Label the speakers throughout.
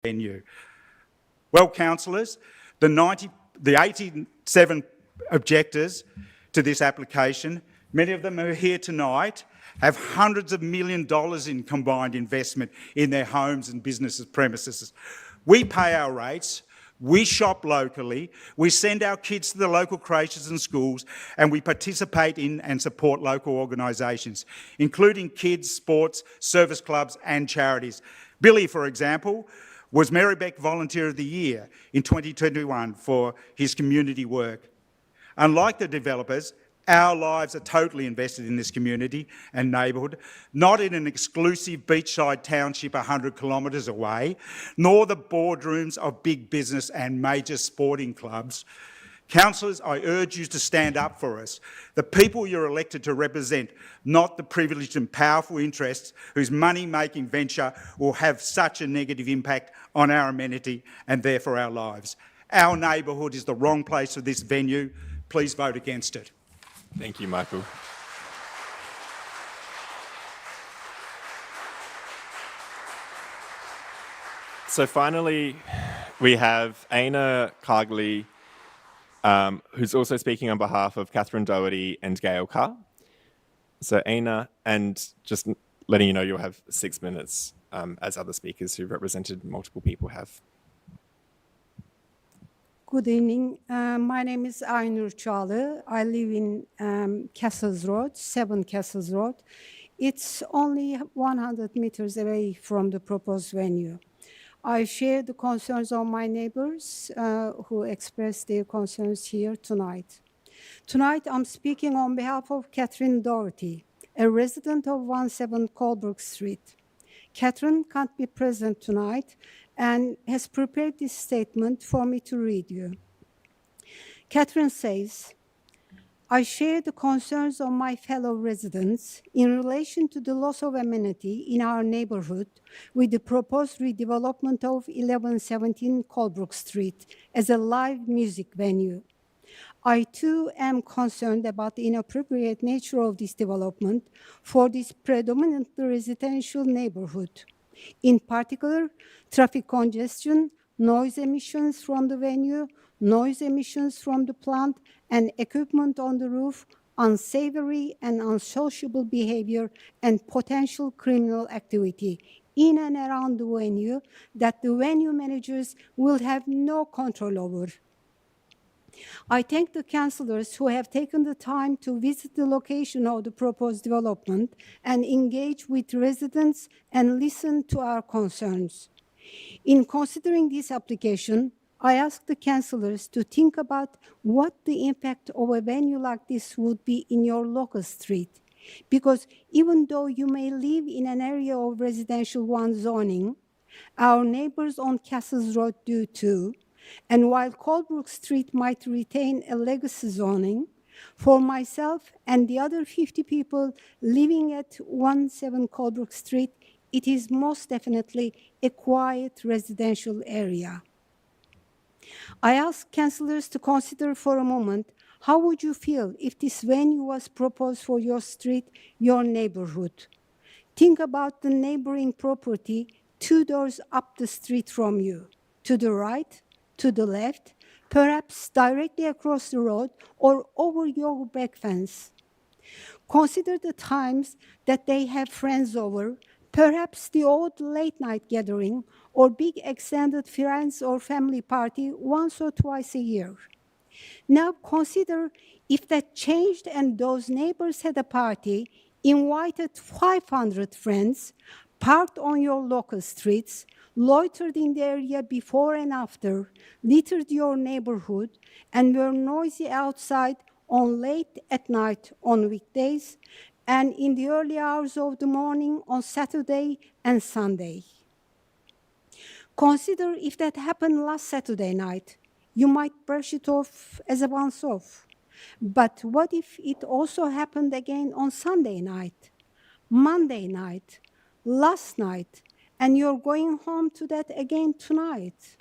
Speaker 1: venue. Well, councillors, the 87 objectors to this application, many of them who are here tonight, have hundreds of millions of dollars in combined investment in their homes and businesses premises. We pay our rates, we shop locally, we send our kids to the local creches and schools, and we participate in and support local organisations, including kids, sports, service clubs and charities. Billy, for example, was Merri-bek Volunteer of the Year in 2021 for his community work. Unlike the developers, our lives are totally invested in this community and neighbourhood, not in an exclusive beachside township 100 kilometres away, nor the boardrooms of big business and major sporting clubs. Councillors, I urge you to stand up for us, the people you're elected to represent, not the privileged and powerful interests whose money-making venture will have such a negative impact on our amenity and therefore our lives. Our neighbourhood is the wrong place for this venue. Please vote against it.
Speaker 2: Thank you, Michael. So finally, we have Aina Cargley, who's also speaking on behalf of Catherine Doherty and Gail Carr. So Aina, and just letting you know, you'll have 6 minutes, as other speakers who represented multiple people have.
Speaker 3: Good evening. My name is Aynur Çağlı. I live in Castles Road, 7 Castles Road. It's only 100 meters away from the proposed venue. I share the concerns of my neighbors who expressed their concerns here tonight. Tonight, I'm speaking on behalf of Catherine Doherty, a resident of 17 Colebrook Street. Catherine can't be present tonight and has prepared this statement for me to read you. Catherine says, I share the concerns of my fellow residents in relation to the loss of amenity in our neighborhood with the proposed redevelopment of 1117 Colebrook Street as a live music venue. I too am concerned about the inappropriate nature of this development for this predominantly residential neighborhood. In particular, traffic congestion, noise emissions from the venue, noise emissions from the plant, and equipment on the roof, unsavory and unsociable behavior, and potential criminal activity in and around the venue that the venue managers will have no control over. I thank the councillors who have taken the time to visit the location of the proposed development and engage with residents and listen to our concerns. In considering this application, I ask the councillors to think about what the impact of a venue like this would be in your local street. Because even though you may live in an area of residential 1 zoning, our neighbors on Castles Road do too. And while Colebrook Street might retain a legacy zoning, for myself and the other 50 people living at 17 Colebrook Street, it is most definitely a quiet residential area. I ask councillors to consider for a moment, how would you feel if this venue was proposed for your street, your neighborhood? Think about the neighboring property 2 doors up the street from you, to the right, to the left, perhaps directly across the road or over your back fence. Consider the times that they have friends over, perhaps the old late-night gathering or big extended friends or family party once or twice a year. Now consider if that changed and those neighbors had a party, invited 500 friends, parked on your local streets, loitered in the area before and after, littered your neighborhood, and were noisy outside on late at night on weekdays, and in the early hours of the morning on Saturday and Sunday. Consider if that happened last Saturday night. You might brush it off as a once-off. But what if it also happened again on Sunday night, Monday night, last night, and you're going home to that again tonight?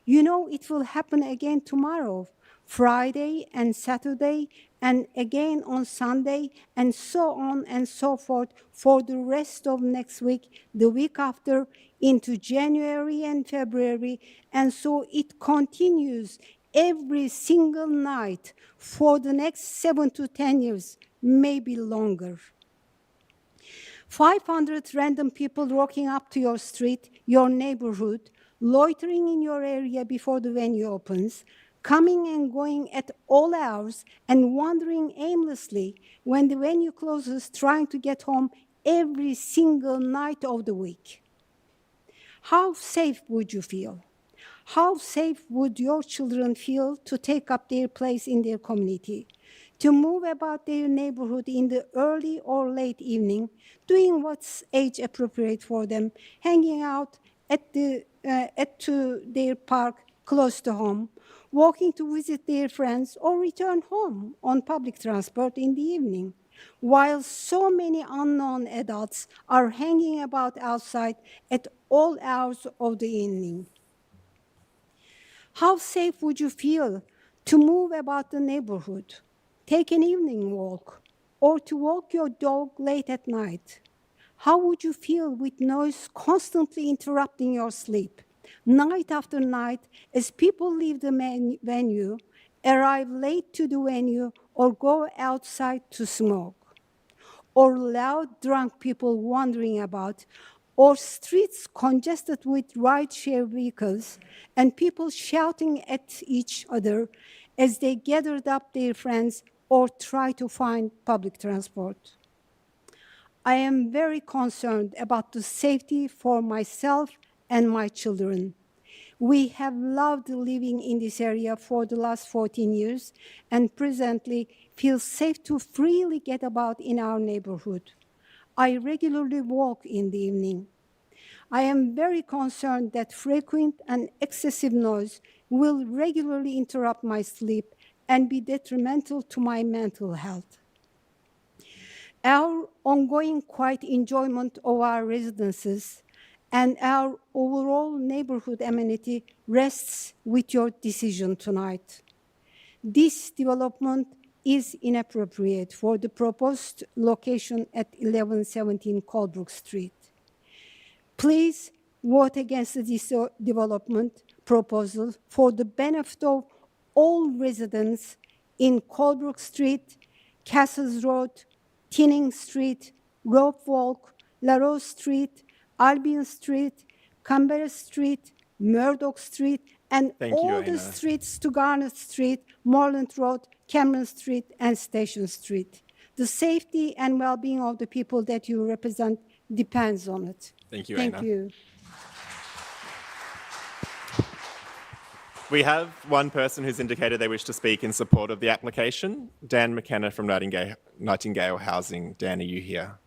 Speaker 3: You know it will happen again tomorrow, Friday and Saturday, and again on Sunday, and so on and so forth for the rest of next week, the week after, into January and February, and so it continues every single night for the next 7 to 10 years, maybe longer. 500 random people walking up to your street, your neighborhood, loitering in your area before the venue opens, coming and going at all hours, and wandering aimlessly when the venue closes, trying to get home every single night of the week. How safe would you feel? How safe would your children feel to take up their place in their community, to move about their neighborhood in the early or late evening, doing what's age appropriate for them, hanging out at their park close to home, walking to visit their friends, or return home on public transport in the evening, while so many unknown adults are hanging about outside at all hours of the evening? How safe would you feel to move about the neighborhood, take an evening walk, or to walk your dog late at night? How would you feel with noise constantly interrupting your sleep, night after night, as people leave the venue, arrive late to the venue, or go outside to smoke? Or loud drunk people wandering about, or streets congested with ride-share vehicles and people shouting at each other as they gathered up their friends or try to find public transport? I am very concerned about the safety for myself and my children. We have loved living in this area for the last 14 years and presently feel safe to freely get about in our neighborhood. I regularly walk in the evening. I am very concerned that frequent and excessive noise will regularly interrupt my sleep and be detrimental to my mental health. Our ongoing quiet enjoyment of our residences and our overall neighborhood amenity rests with your decision tonight. This development is inappropriate for the proposed location at 1117 Colebrook Street. Please vote against this development proposal for the benefit of all residents in Colebrook Street, Castles Road, Tinning Street, Rope Walk, LaRose Street, Albion Street, Canberra Street, Murdoch Street, and
Speaker 2: Thank you,
Speaker 3: all the
Speaker 2: Aina.
Speaker 3: streets to Garnet Street, Moreland Road, Cameron Street, and Station Street. The safety and well-being of the people that you represent depends on it.
Speaker 2: Thank you,
Speaker 3: Thank
Speaker 2: Aina.
Speaker 3: you.
Speaker 2: We have one person who's indicated they wish to speak in support of the application. Dan McKenna from Nightingale Housing. Dan, are you here?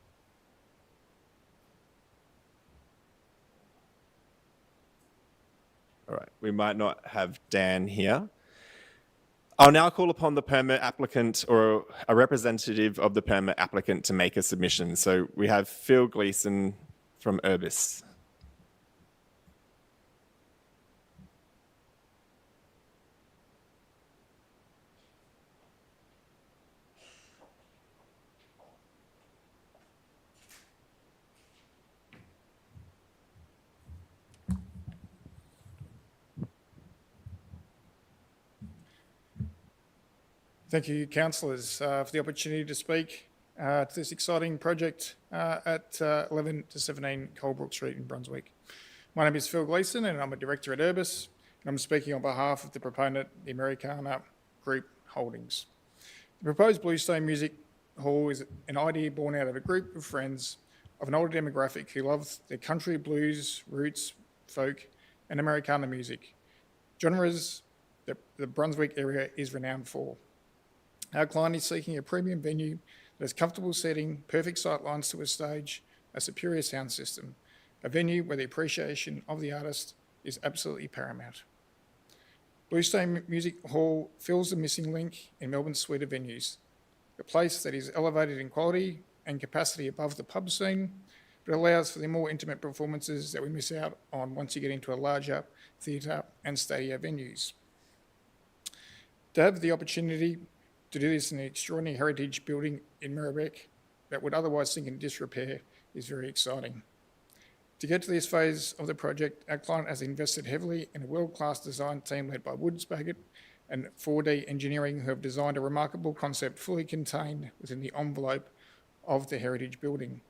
Speaker 2: All right, we might not have Dan here. I'll now call upon the permit applicant or a representative of the permit applicant to make a submission. So we have Phil Gleeson from Urbis.
Speaker 4: Thank you, councillors, for the opportunity to speak to this exciting project at 11 to 17 Colebrook Street in Brunswick. My name is Phil Gleeson and I'm a director at Urbis, and I'm speaking on behalf of the proponent, the Americana Group Holdings. The proposed Bluestone Music Hall is an idea born out of a group of friends of an older demographic who love their country, blues, roots, folk, and Americana music, genres that the Brunswick area is renowned for. Our client is seeking a premium venue that has comfortable seating, perfect sight lines to a stage, a superior sound system, a venue where the appreciation of the artist is absolutely paramount. Bluestone Music Hall fills the missing link in Melbourne's suite of venues, a place that is elevated in quality and capacity above the pub scene, but allows for the more intimate performances that we miss out on once you get into a larger theatre and stadia venues. To have the opportunity to do this in an extraordinary heritage building in Merri-bek that would otherwise sink in disrepair is very exciting. To get to this phase of the project, our client has invested heavily in a world-class design team led by Woods Bagot and 4D Engineering, who have designed a remarkable concept fully contained within the envelope of the heritage building.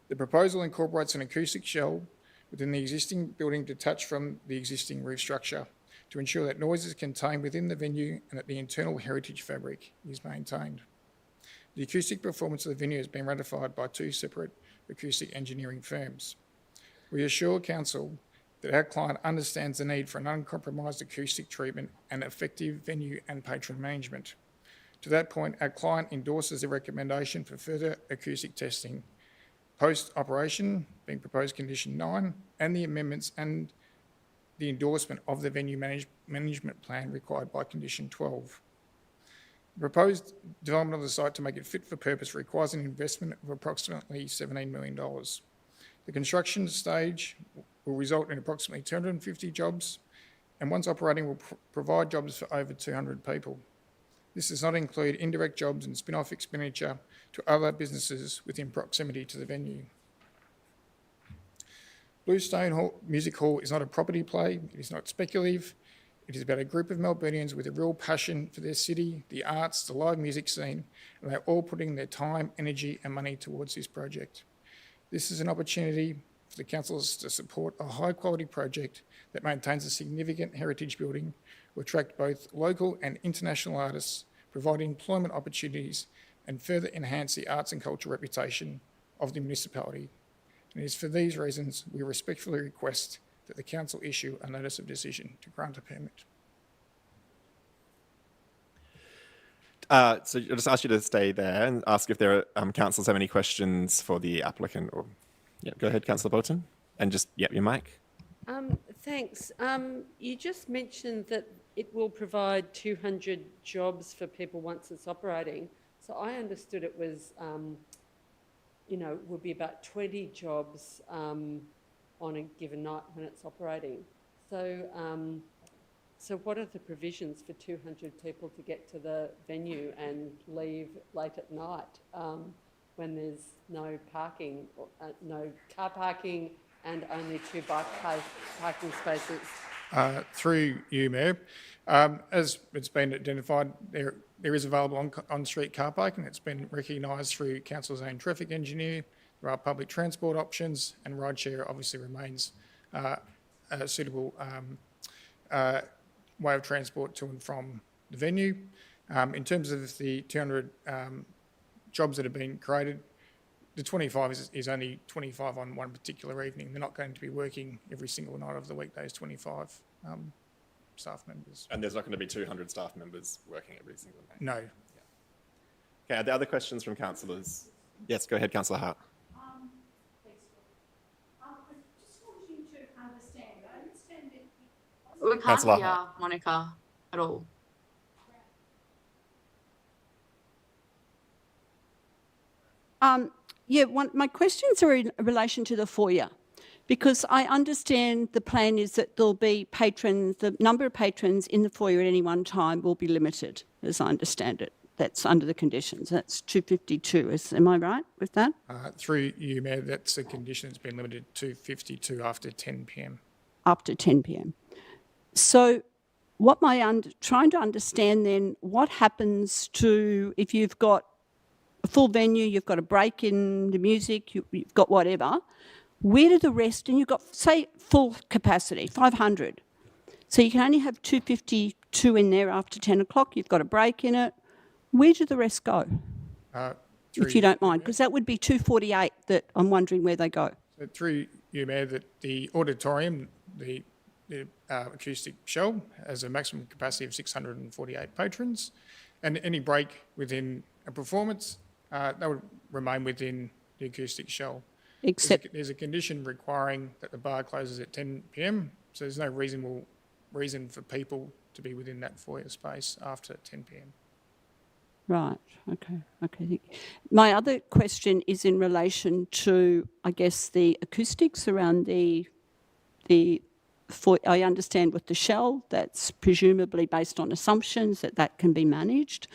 Speaker 4: The proposal incorporates an acoustic shell within the existing building detached from the existing roof structure to ensure that noise is contained within the venue and that the internal heritage fabric is maintained. The acoustic performance of the venue has been ratified by 2 separate acoustic engineering firms. We assure Council that our client understands the need for an uncompromised acoustic treatment and effective venue and patron management. To that point, our client endorses the recommendation for further acoustic testing post-operation, being proposed condition 9, and the amendments and the endorsement of the venue management plan required by condition 12. The proposed development of the site to make it fit for purpose requires an investment of approximately $17 million. The construction stage will result in approximately 250 jobs, and once operating will provide jobs for over 200 people. This does not include indirect jobs and spin-off expenditure to other businesses within proximity to the venue. Bluestone Music Hall is not a property play, it is not speculative. It is about a group of Melburnians with a real passion for their city, the arts, the live music scene, and they're all putting their time, energy and money towards this project. This is an opportunity for the councillors to support a high-quality project that maintains a significant heritage building, will attract both local and international artists, provide employment opportunities, and further enhance the arts and cultural reputation of the municipality. And it is for these reasons we respectfully request that the council issue a notice of decision to grant a permit.
Speaker 2: So I'll just ask you to stay there and ask if there are councillors have any questions for the applicant. Or yeah, go ahead, Councillor Bolton, and just your mic.
Speaker 5: Thanks. You just mentioned that it will provide 200 jobs for people once it's operating. So I understood it was, will be about 20 jobs on a given night when it's operating. So, so what are the provisions for 200 people to get to the venue and leave late at night when there's no parking, no car parking and only 2 bike parking spaces?
Speaker 4: Through you, Mayor, as it's been identified, there is available on-street car parking. It's been recognised through Council's own traffic engineer. There are public transport options, and rideshare obviously remains a suitable way of transport to and from the venue. In terms of the 200 jobs that have been created, the 25 is only 25 on one particular evening. They're not going to be working every single night of the week, those 25 staff members.
Speaker 2: And there's not going to be 200 staff members working every single night?
Speaker 4: No.
Speaker 2: Yeah. Okay, are there other questions from councillors? Yes, go ahead, Councillor Hart.
Speaker 6: We can't
Speaker 2: Councillor
Speaker 6: hear
Speaker 2: Hart.
Speaker 6: Monica at all.
Speaker 7: My questions are in relation to the foyer, because I understand the plan is that there'll be patrons, the number of patrons in the foyer at any one time will be limited, as I understand it. That's under the conditions. That's 252. Am I right with that?
Speaker 4: Through you, Mayor, that's a condition that's been limited to 52 after 10 p.m.
Speaker 7: After 10 p.m. So what trying to understand then, what happens to if you've got a full venue, you've got a break in the music, you've got whatever, where do the rest, and you've got, say, full capacity, 500. So you can only have 252 in there after 10 o'clock, you've got a break in it. Where do the rest go, if you don't mind? Because that would be 248 that I'm wondering where they go.
Speaker 4: So through you, Mayor, that the auditorium, the acoustic shell has a maximum capacity of 648 patrons, and any break within a performance, that would remain within the acoustic shell.
Speaker 7: Except
Speaker 4: there's a condition requiring that the bar closes at 10 p.m, so there's no reasonable reason for people to be within that foyer space after 10 p.m.
Speaker 7: Right, okay. My other question is in relation to, I guess, the acoustics around I understand with the shell, that's presumably based on assumptions that can be managed.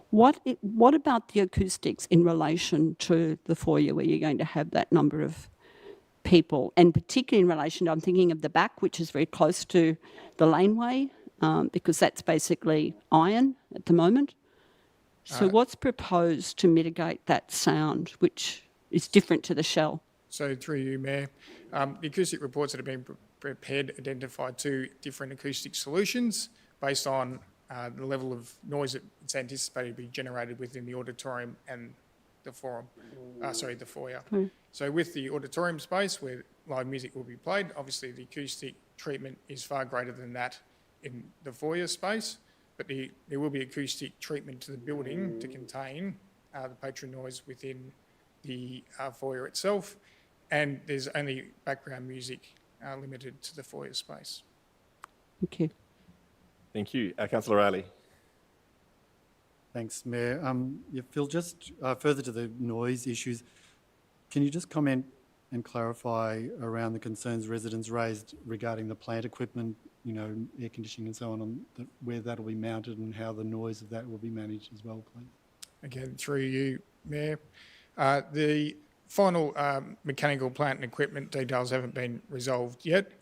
Speaker 7: What about the acoustics in relation to the foyer where you're going to have that number of people, and particularly in relation to, I'm thinking of the back, which is very close to the laneway, because that's basically iron at the moment. So what's proposed to mitigate that sound, which is different to the shell?
Speaker 4: So through you, Mayor, the acoustic reports that have been prepared identified two different acoustic solutions based on the level of noise that's anticipated to be generated within the auditorium and the forum, the foyer. So with the auditorium space where live music will be played, obviously the acoustic treatment is far greater than that in the foyer space, but there will be acoustic treatment to the building to contain the patron noise within the foyer itself, and there's only background music limited to the foyer space.
Speaker 7: Thank you.
Speaker 2: Thank you. Councillor Riley.
Speaker 6: Thanks, Mayor. Phil, just further to the noise issues, can you just comment and clarify around the concerns residents raised regarding the plant equipment, air conditioning and so on where that'll be mounted and how the noise of that will be managed as well, please?
Speaker 4: Again, through you, Mayor. The final mechanical plant and equipment details haven't been resolved yet,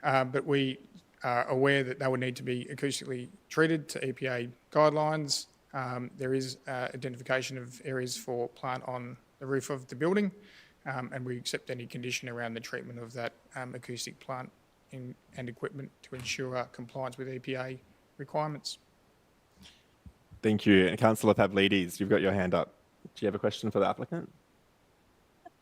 Speaker 4: but we are aware that they would need to be acoustically treated to EPA guidelines. There is identification of areas for plant on the roof of the building, and we accept any condition around the treatment of that acoustic plant and equipment to ensure compliance with EPA requirements.
Speaker 2: Thank you. And Councillor Pavlidis, you've got your hand up. Do you have a question for the applicant?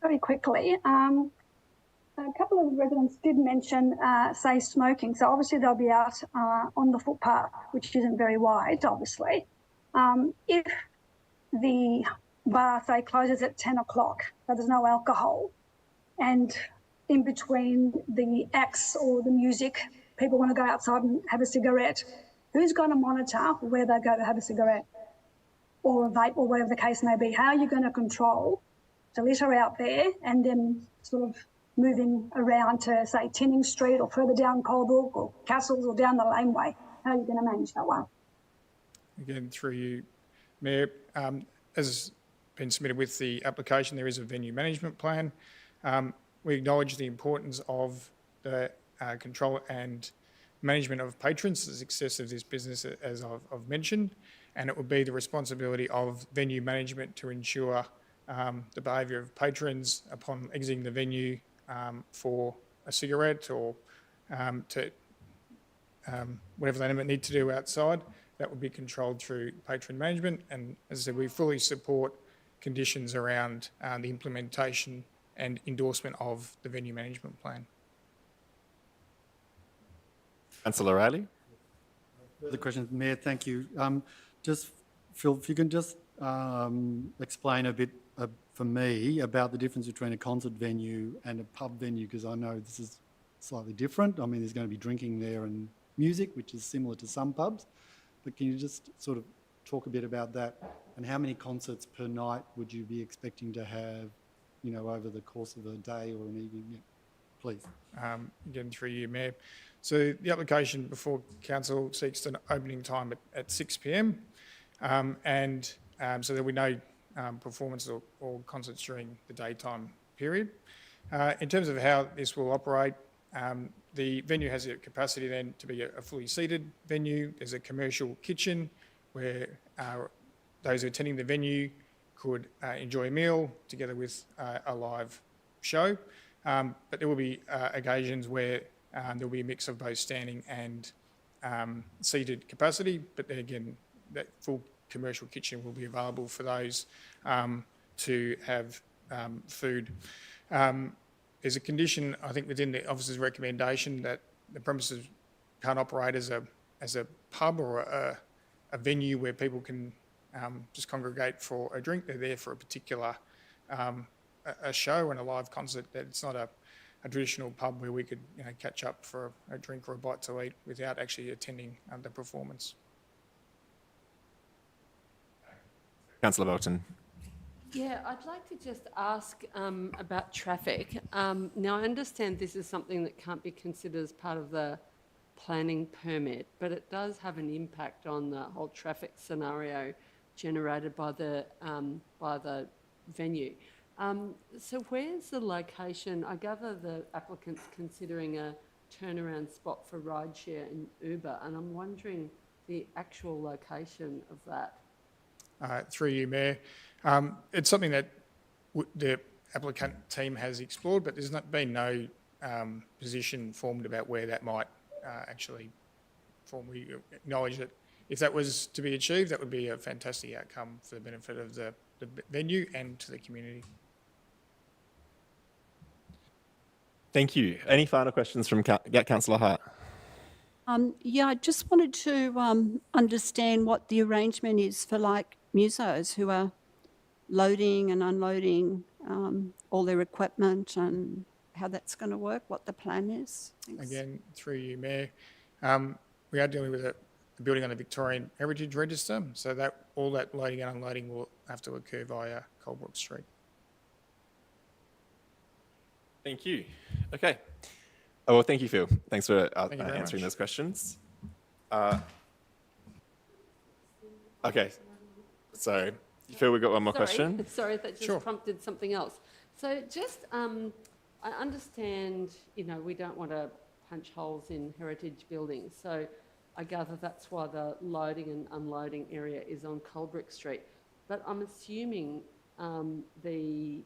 Speaker 8: Very quickly, a couple of residents did mention, say, smoking. So obviously they'll be out on the footpath, which isn't very wide, obviously. If the bar, say, closes at 10 o'clock, so there's no alcohol, and in between the acts or the music, people want to go outside and have a cigarette, who's going to monitor where they go to have a cigarette or a vape or whatever the case may be? How are you going to control the litter out there and then sort of moving around to, say, Tinning Street or further down Colebrook or Castles or down the laneway? How are you going to manage that one?
Speaker 4: Again, through you, Mayor, as has been submitted with the application, there is a venue management plan. We acknowledge the importance of the control and management of patrons, the success of this business, as I've mentioned, and it would be the responsibility of venue management to ensure the behaviour of patrons upon exiting the venue for a cigarette or to whatever they need to do outside. That would be controlled through patron management, and as I said, we fully support conditions around the implementation and endorsement of the venue management plan.
Speaker 2: Councillor Riley.
Speaker 6: The question, Mayor, thank you. Just, Phil, if you can just explain a bit for me about the difference between a concert venue and a pub venue, because I know this is slightly different. I mean, there's going to be drinking there and music, which is similar to some pubs. But can you just sort of talk a bit about that, and how many concerts per night would you be expecting to have, over the course of a day or an evening? Yeah, please.
Speaker 4: Again, through you, Mayor. So the application before Council seeks an opening time at 6 p.m. So there will be no performance or concerts during the daytime period. In terms of how this will operate, the venue has a capacity then to be a fully seated venue. There's a commercial kitchen where those attending the venue could enjoy a meal together with a live show. But there will be occasions where there will be a mix of both standing and seated capacity. But then again, that full commercial kitchen will be available for those to have food. There's a condition, I think, within the officer's recommendation that the premises can't operate as a pub or a venue where people can just congregate for a drink. They're there for a particular a show and a live concert. That it's not a traditional pub where we could catch up for a drink or a bite to eat without actually attending the performance.
Speaker 2: Councillor Belton.
Speaker 5: Yeah, I'd like to just ask about traffic. Now, I understand this is something that can't be considered as part of the planning permit, but it does have an impact on the whole traffic scenario generated by the venue. So where's the location? I gather the applicant's considering a turnaround spot for rideshare and Uber, and I'm wondering the actual location of that.
Speaker 4: Through you, Mayor. It's something that the applicant team has explored, but there's been no position formed about where that might actually form. We acknowledge that if that was to be achieved, that would be a fantastic outcome for the benefit of the venue and to the community.
Speaker 2: Thank you. Any final questions from Councillor Hart?
Speaker 7: Yeah, I just wanted to understand what the arrangement is for like musos who are loading and unloading all their equipment and how that's going to work, what the plan is. Thanks.
Speaker 4: Again, through you, Mayor. We are dealing with a building on the Victorian Heritage Register, so that all that loading and unloading will have to occur via Colebrook Street.
Speaker 2: Thank you. Okay. Oh, well, thank you, Phil. Thanks for
Speaker 4: Thank you very
Speaker 2: answering
Speaker 4: much.
Speaker 2: those questions. Okay. So, Phil, we've got one more question.
Speaker 5: Sorry, that just
Speaker 4: Sure.
Speaker 5: prompted something else. So just, I understand, you know, we don't want to punch holes in heritage buildings. So I gather that's why the loading and unloading area is on Colebrook Street. But I'm assuming the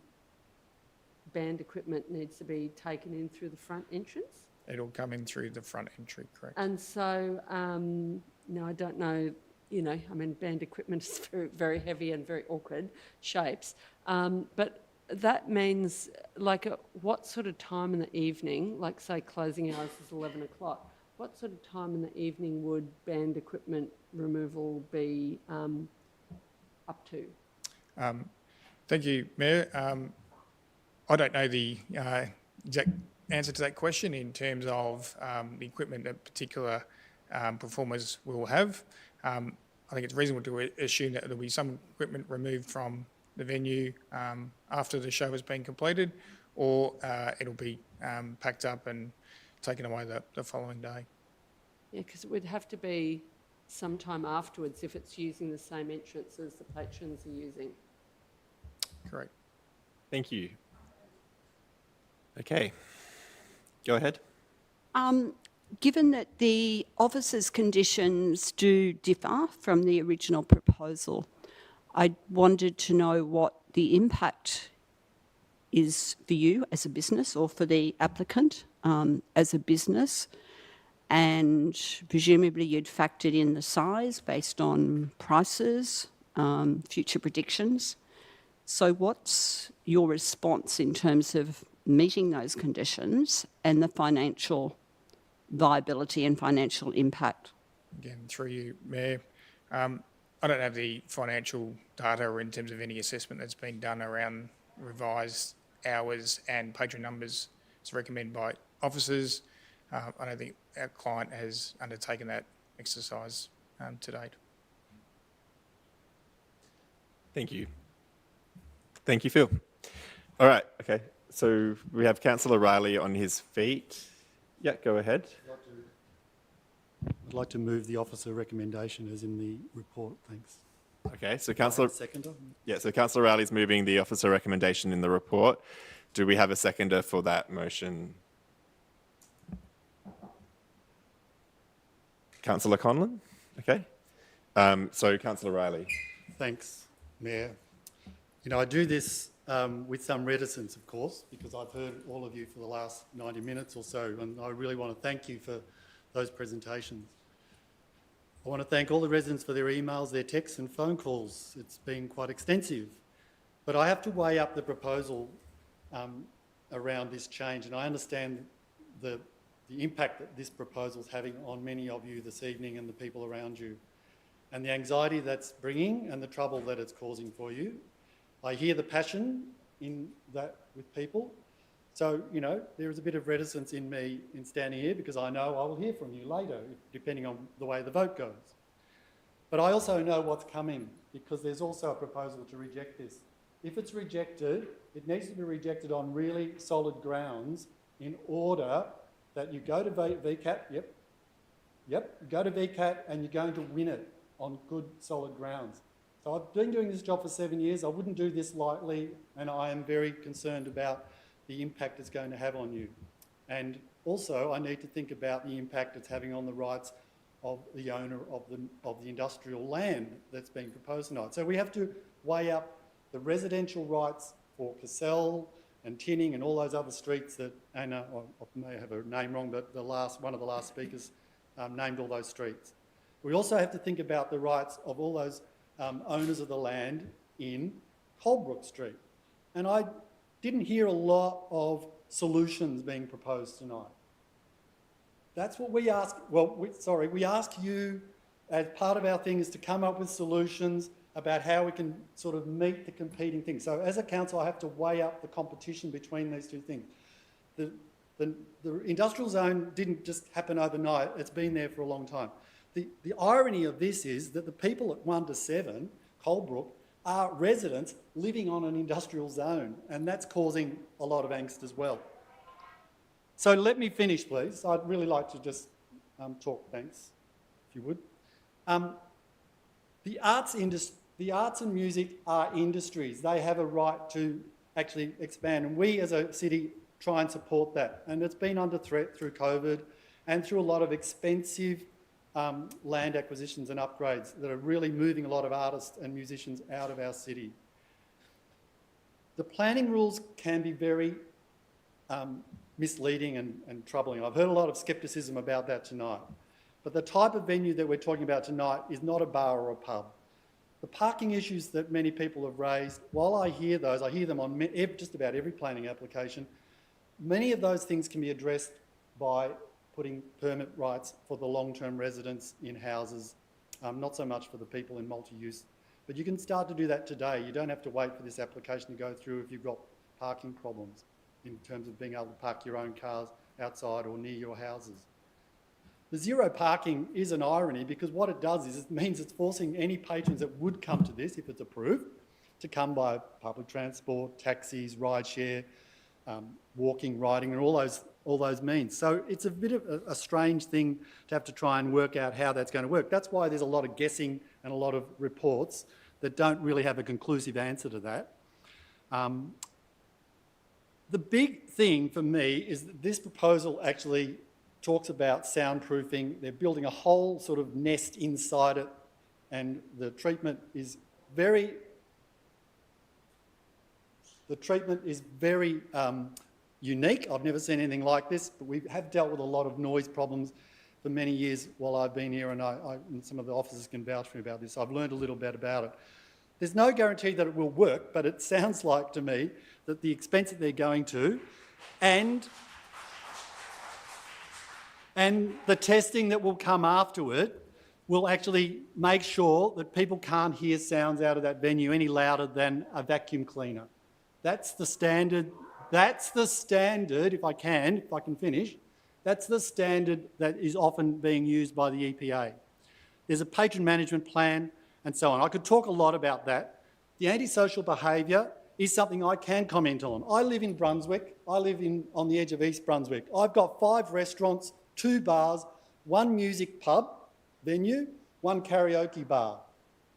Speaker 5: band equipment needs to be taken in through the front entrance?
Speaker 4: It'll come in through the front entry, correct?
Speaker 5: And so, no, I don't know, you know, I mean, band equipment is very, very heavy and very awkward shapes. But that means, like, what sort of time in the evening, like, say, closing hours is 11 o'clock, what sort of time in the evening would band equipment removal be up to?
Speaker 4: Thank you, Mayor. I don't know the exact answer to that question in terms of the equipment that particular performers will have. I think it's reasonable to assume that there'll be some equipment removed from the venue after the show has been completed, or it'll be packed up and taken away the following day.
Speaker 5: Yeah, because it would have to be sometime afterwards if it's using the same entrance as the patrons are using.
Speaker 4: Correct.
Speaker 2: Thank you. Okay. Go ahead.
Speaker 7: Given that the officers' conditions do differ from the original proposal, I wanted to know what the impact is for you as a business or for the applicant as a business, and presumably you'd factored in the size based on prices, future predictions. So what's your response in terms of meeting those conditions and the financial viability and financial impact?
Speaker 4: Again, through you, Mayor. I don't have the financial data or in terms of any assessment that's been done around revised hours and patron numbers as recommended by officers. I don't think our client has undertaken that exercise to date.
Speaker 2: Thank you. Thank you, Phil. All right. Okay. So we have Councillor Riley on his feet. Yeah, go ahead.
Speaker 6: I'd like to move the officer recommendation as in the report, thanks.
Speaker 2: Okay. So Councillor,
Speaker 6: Seconder?
Speaker 2: yeah. So Councillor Riley's moving the officer recommendation in the report. Do we have a seconder for that motion? Councillor Conlon. Okay. So Councillor Riley.
Speaker 6: Thanks, Mayor. You know, I do this with some reticence, of course, because I've heard all of you for the last 90 minutes or so, and I really want to thank you for those presentations. I want to thank all the residents for their emails, their texts and phone calls. It's been quite extensive. But I have to weigh up the proposal around this change, and I understand the impact that this proposal is having on many of you this evening and the people around you, and the anxiety that's bringing and the trouble that it's causing for you. I hear the passion in that with people. So, you know, there is a bit of reticence in me in standing here because I know I will hear from you later, depending on the way the vote goes. But I also know what's coming because there's also a proposal to reject this. If it's rejected, it needs to be rejected on really solid grounds in order that you go to VCAT, you go to VCAT and you're going to win it on good solid grounds. So I've been doing this job for 7 years. I wouldn't do this lightly, and I am very concerned about the impact it's going to have on you. And also, I need to think about the impact it's having on the rights of the owner of the industrial land that's being proposed tonight. So we have to weigh up the residential rights for Cassell and Tinning and all those other streets that Anna, I may have her name wrong, but one of the last speakers named all those streets. We also have to think about the rights of all those owners of the land in Colebrook Street. And I didn't hear a lot of solutions being proposed tonight. That's what we ask. Well, we ask you as part of our thing is to come up with solutions about how we can sort of meet the competing things. So as a council, I have to weigh up the competition between these two things. The industrial zone didn't just happen overnight. It's been there for a long time. The irony of this is that the people at 1 to 7, Colebrook, are residents living on an industrial zone, and that's causing a lot of angst as well. So let me finish, please. I'd really like to just talk, thanks, if you would. The arts and music are industries. They have a right to actually expand, and we as a city try and support that. And it's been under threat through COVID and through a lot of expensive land acquisitions and upgrades that are really moving a lot of artists and musicians out of our city. The planning rules can be very misleading and troubling. I've heard a lot of scepticism about that tonight. But the type of venue that we're talking about tonight is not a bar or a pub. The parking issues that many people have raised, while I hear those, I hear them on just about every planning application, many of those things can be addressed by putting permit rights for the long-term residents in houses, not so much for the people in multi-use. But you can start to do that today. You don't have to wait for this application to go through if you've got parking problems in terms of being able to park your own cars outside or near your houses. The zero parking is an irony because what it does is it means it's forcing any patrons that would come to this, if it's approved, to come by public transport, taxis, rideshare, walking, riding, and all those means. So it's a bit of a strange thing to have to try and work out how that's going to work. That's why there's a lot of guessing and a lot of reports that don't really have a conclusive answer to that. The big thing for me is that this proposal actually talks about soundproofing. They're building a whole sort of nest inside it, and the treatment is very unique. I've never seen anything like this, but we have dealt with a lot of noise problems for many years while I've been here, and and some of the officers can vouch for me about this. I've learned a little bit about it. There's no guarantee that it will work, but it sounds like to me that the expense that they're going to and the testing that will come after it will actually make sure that people can't hear sounds out of that venue any louder than a vacuum cleaner. That's the standard. That's the standard, if I can finish, that's the standard that is often being used by the EPA. There's a patron management plan and so on. I could talk a lot about that. The antisocial behaviour is something I can comment on. I live in Brunswick. I live on the edge of East Brunswick. I've got 5 restaurants, 2 bars, 1 music pub venue, 1 karaoke bar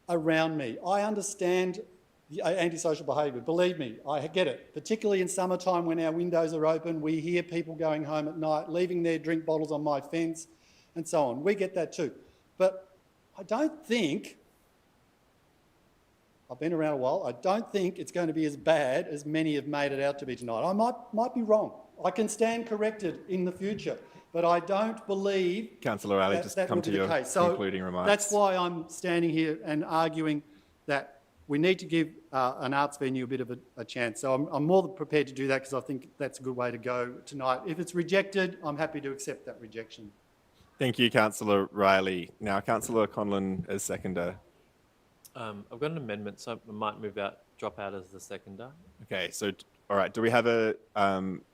Speaker 6: around me. I understand the antisocial behaviour. Believe me, I get it. Particularly in summertime when our windows are open, we hear people going home at night, leaving their drink bottles on my fence and so on. We get that too. But I don't think, I've been around a while, I don't think it's going to be as bad as many have made it out to be tonight. I might be wrong. I can stand corrected in the future, but I don't believe
Speaker 2: Councillor Riley, just come to your concluding remarks.
Speaker 6: That's why I'm standing here and arguing that we need to give an arts venue a bit of a chance. So I'm more than prepared to do that because I think that's a good way to go tonight. If it's rejected, I'm happy to accept that rejection.
Speaker 2: Thank you, Councillor Riley. Now, Councillor Conlon as seconder.
Speaker 9: I've got an amendment, so I might drop out as the seconder.
Speaker 2: Okay, so, all right, do we have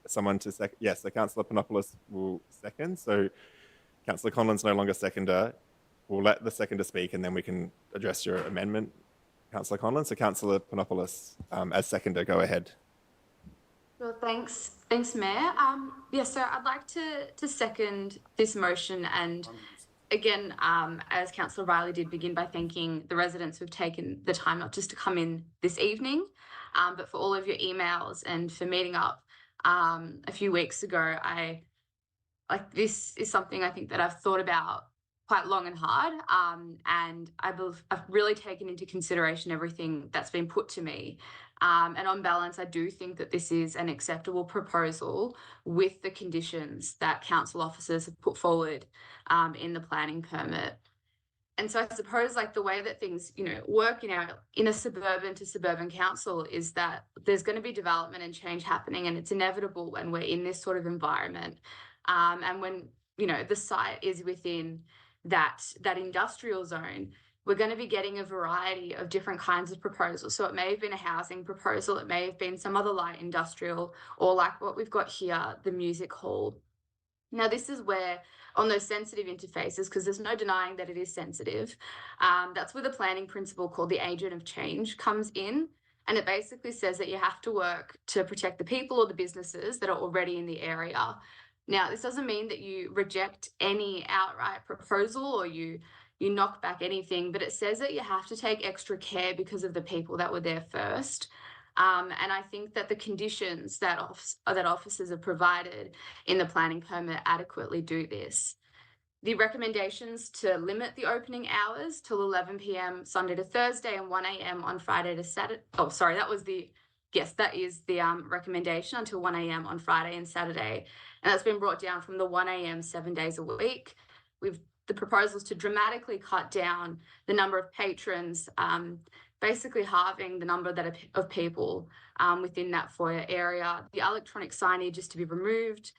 Speaker 2: someone to second? Yes, so Councillor Panopoulos will second. So Councillor Conlon's no longer seconder. We'll let the seconder speak and then we can address your amendment, Councillor Conlon. So Councillor Panopoulos, as seconder, go ahead.
Speaker 10: Well, thanks, Mayor. So I'd like to second this motion and again, as Councillor Riley did, begin by thanking the residents who've taken the time not just to come in this evening, but for all of your emails and for meeting up a few weeks ago. This is something I think that I've thought about quite long and hard, and I've really taken into consideration everything that's been put to me. And on balance, I do think that this is an acceptable proposal with the conditions that council officers have put forward in the planning permit. And so I suppose like the way that things, work in a suburban to suburban council is that there's going to be development and change happening, and it's inevitable when we're in this sort of environment. And when, the site is within that industrial zone, we're going to be getting a variety of different kinds of proposals. So it may have been a housing proposal, it may have been some other light industrial, or like what we've got here, the music hall. Now, this is where, on those sensitive interfaces, because there's no denying that it is sensitive, that's where the planning principle called the agent of change comes in. And it basically says that you have to work to protect the people or the businesses that are already in the area. Now, this doesn't mean that you reject any outright proposal or you knock back anything, but it says that you have to take extra care because of the people that were there first. And I think that the conditions that officers have provided in the planning permit adequately do this. The recommendations to limit the opening hours till 11 p.m. Sunday to Thursday and 1 a.m. on Friday to Saturday. Oh, sorry, that is the recommendation, until 1 a.m. on Friday and Saturday. And that's been brought down from the 1 a.m. 7 days a week. The proposals to dramatically cut down the number of patrons, basically halving the number of people within that foyer area. The electronic signage is to be removed.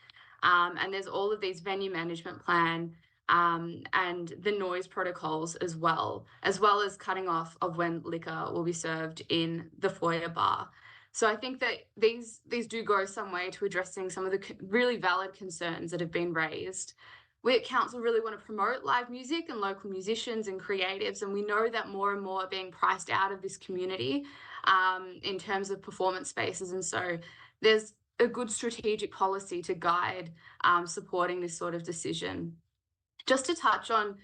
Speaker 10: And there's all of these venue management plan and the noise protocols as well as cutting off of when liquor will be served in the foyer bar. So I think that these do go some way to addressing some of the really valid concerns that have been raised. We at council really want to promote live music and local musicians and creatives, and we know that more and more are being priced out of this community in terms of performance spaces. And so there's a good strategic policy to guide supporting this sort of decision. Just to touch on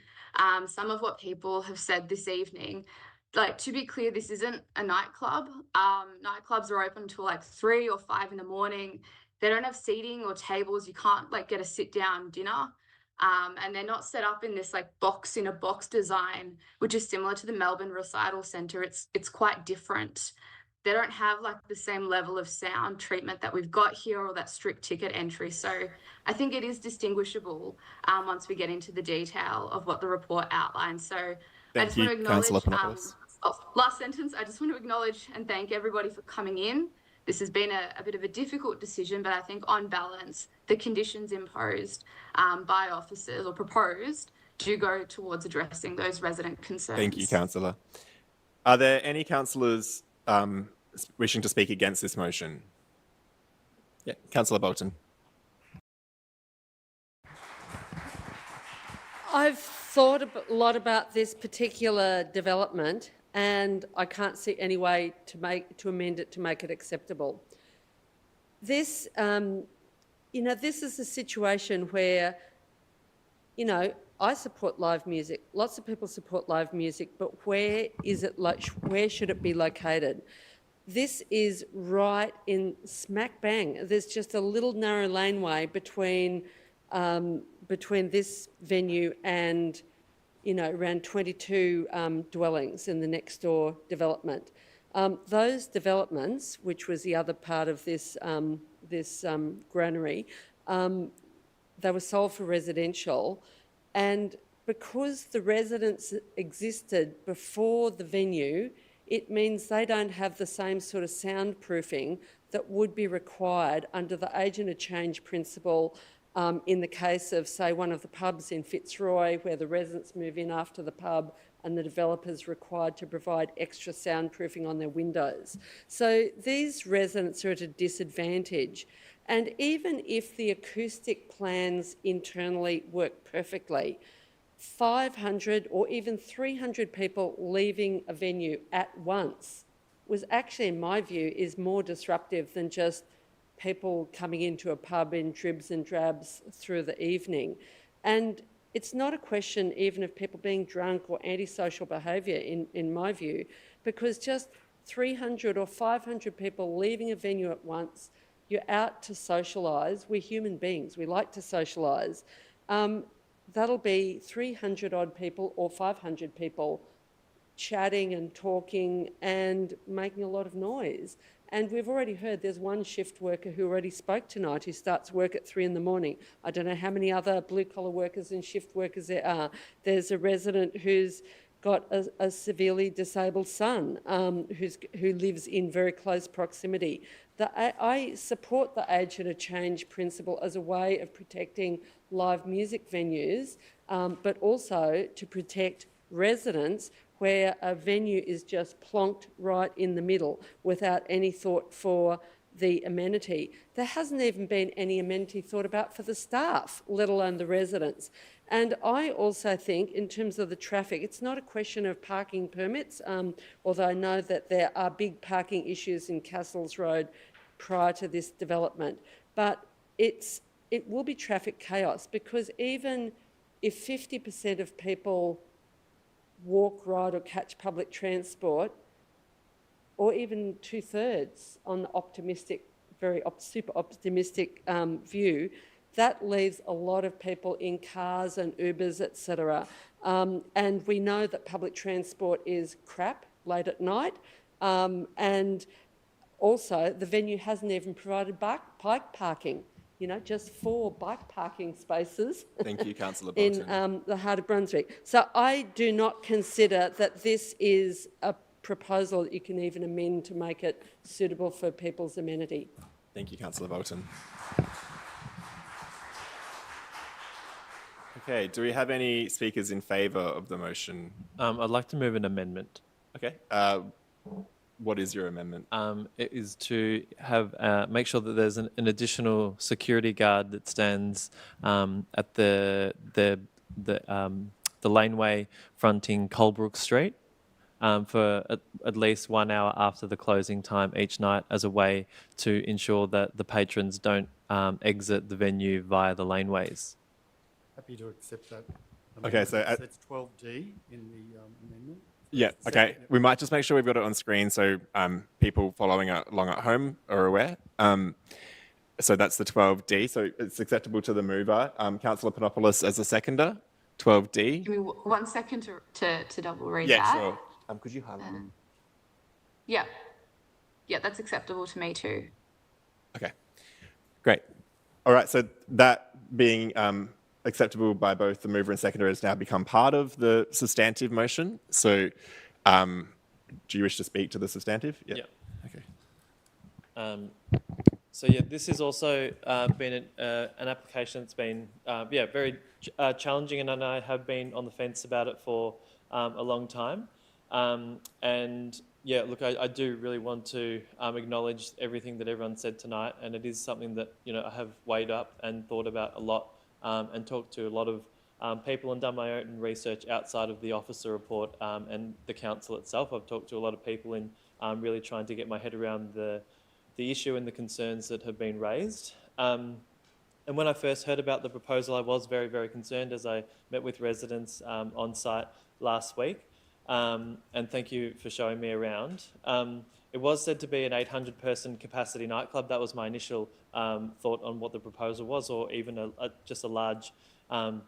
Speaker 10: some of what people have said this evening, like, to be clear, this isn't a nightclub. Nightclubs are open until like 3 or 5 in the morning. They don't have seating or tables. You can't like get a sit down dinner. And they're not set up in this like box in a box design, which is similar to the Melbourne Recital Centre. It's quite different. They don't have like the same level of sound treatment that we've got here, or that strict ticket entry. So I think it is distinguishable once we get into the detail of what the report outlines. So I just want to acknowledge, last sentence, I just want to acknowledge and thank everybody for coming in. This has been a bit of a difficult decision, but I think on balance, the conditions imposed by officers or proposed do go towards addressing those resident concerns.
Speaker 2: Thank you, Councillor. Are there any councillors wishing to speak against this motion? Yeah, Councillor Bolton.
Speaker 5: I've thought a lot about this particular development, and I can't see any way to amend it to make it acceptable. This, this is a situation where, I support live music. Lots of people support live music, but where should it be located? This is right in smack bang. There's just a little narrow laneway between this venue and, around 22 dwellings in the next door development. Those developments, which was the other part of this granary, they were sold for residential, and because the residents existed before the venue, it means they don't have the same sort of soundproofing that would be required under the agent of change principle in the case of, say, one of the pubs in Fitzroy, where the residents move in after the pub and the developer's required to provide extra soundproofing on their windows. So these residents are at a disadvantage. And even if the acoustic plans internally work perfectly, 500 or even 300 people leaving a venue at once was actually, in my view, is more disruptive than just people coming into a pub in dribs and drabs through the evening. And it's not a question even of people being drunk or antisocial behaviour, in my view, because just 300 or 500 people leaving a venue at once, you're out to socialise. We're human beings. We like to socialise. That'll be 300 odd people or 500 people chatting and talking and making a lot of noise. And we've already heard there's one shift worker who already spoke tonight who starts work at 3 in the morning. I don't know how many other blue-collar workers and shift workers there are. There's a resident who's got a severely disabled son who lives in very close proximity. I support the age at a change principle as a way of protecting live music venues, but also to protect residents where a venue is just plonked right in the middle without any thought for the amenity. There hasn't even been any amenity thought about for the staff, let alone the residents. And I also think, in terms of the traffic, it's not a question of parking permits, although I know that there are big parking issues in Castles Road prior to this development. But it will be traffic chaos, because even if 50% of people walk, ride or catch public transport, or even 2/3 on the optimistic, super optimistic view, that leaves a lot of people in cars and Ubers, etc. And we know that public transport is crap late at night. And also, the venue hasn't even provided bike parking. Just 4 bike parking spaces.
Speaker 2: Thank you, Councillor
Speaker 5: In the heart of Brunswick. So I do not consider that this is a proposal that you can even amend to make it suitable for people's amenity.
Speaker 2: Thank you, Councillor Bolton. Okay, do we have any speakers in favour of the motion?
Speaker 9: I'd like to move an amendment.
Speaker 2: Okay. What is your amendment?
Speaker 9: It is to have make sure that there's an additional security guard that stands at the laneway fronting Colebrook Street for at least 1 hour after the closing time each night, as a way to ensure that the patrons don't exit the venue via the laneways.
Speaker 6: Happy to accept that.
Speaker 2: Okay, so
Speaker 6: it's 12D in the amendment.
Speaker 2: Yeah, okay. We might just make sure we've got it on screen so people following along at home are aware. So that's the 12D. So it's acceptable to the mover. Councillor Panopoulos as a seconder, 12D.
Speaker 10: Give me 1 second to double read
Speaker 2: Yeah,
Speaker 10: that.
Speaker 2: sure. Could you highlight it?
Speaker 10: Yeah. Yeah, that's acceptable to me too.
Speaker 2: Okay, great. All right, so that being acceptable by both the mover and seconder has now become part of the substantive motion. So do you wish to speak to the substantive?
Speaker 9: Yeah.
Speaker 2: Okay.
Speaker 9: So yeah, this has also been an application that's been very challenging, and I have been on the fence about it for a long time. And yeah, look, I do really want to acknowledge everything that everyone said tonight, and it is something that I have weighed up and thought about a lot, and talked to a lot of people and done my own research outside of the officer report and the council itself. I've talked to a lot of people in really trying to get my head around the issue and the concerns that have been raised. And when I first heard about the proposal, I was very, very concerned, as I met with residents on site last week. And thank you for showing me around. It was said to be an 800-person capacity nightclub. That was my initial thought on what the proposal was, or even just a large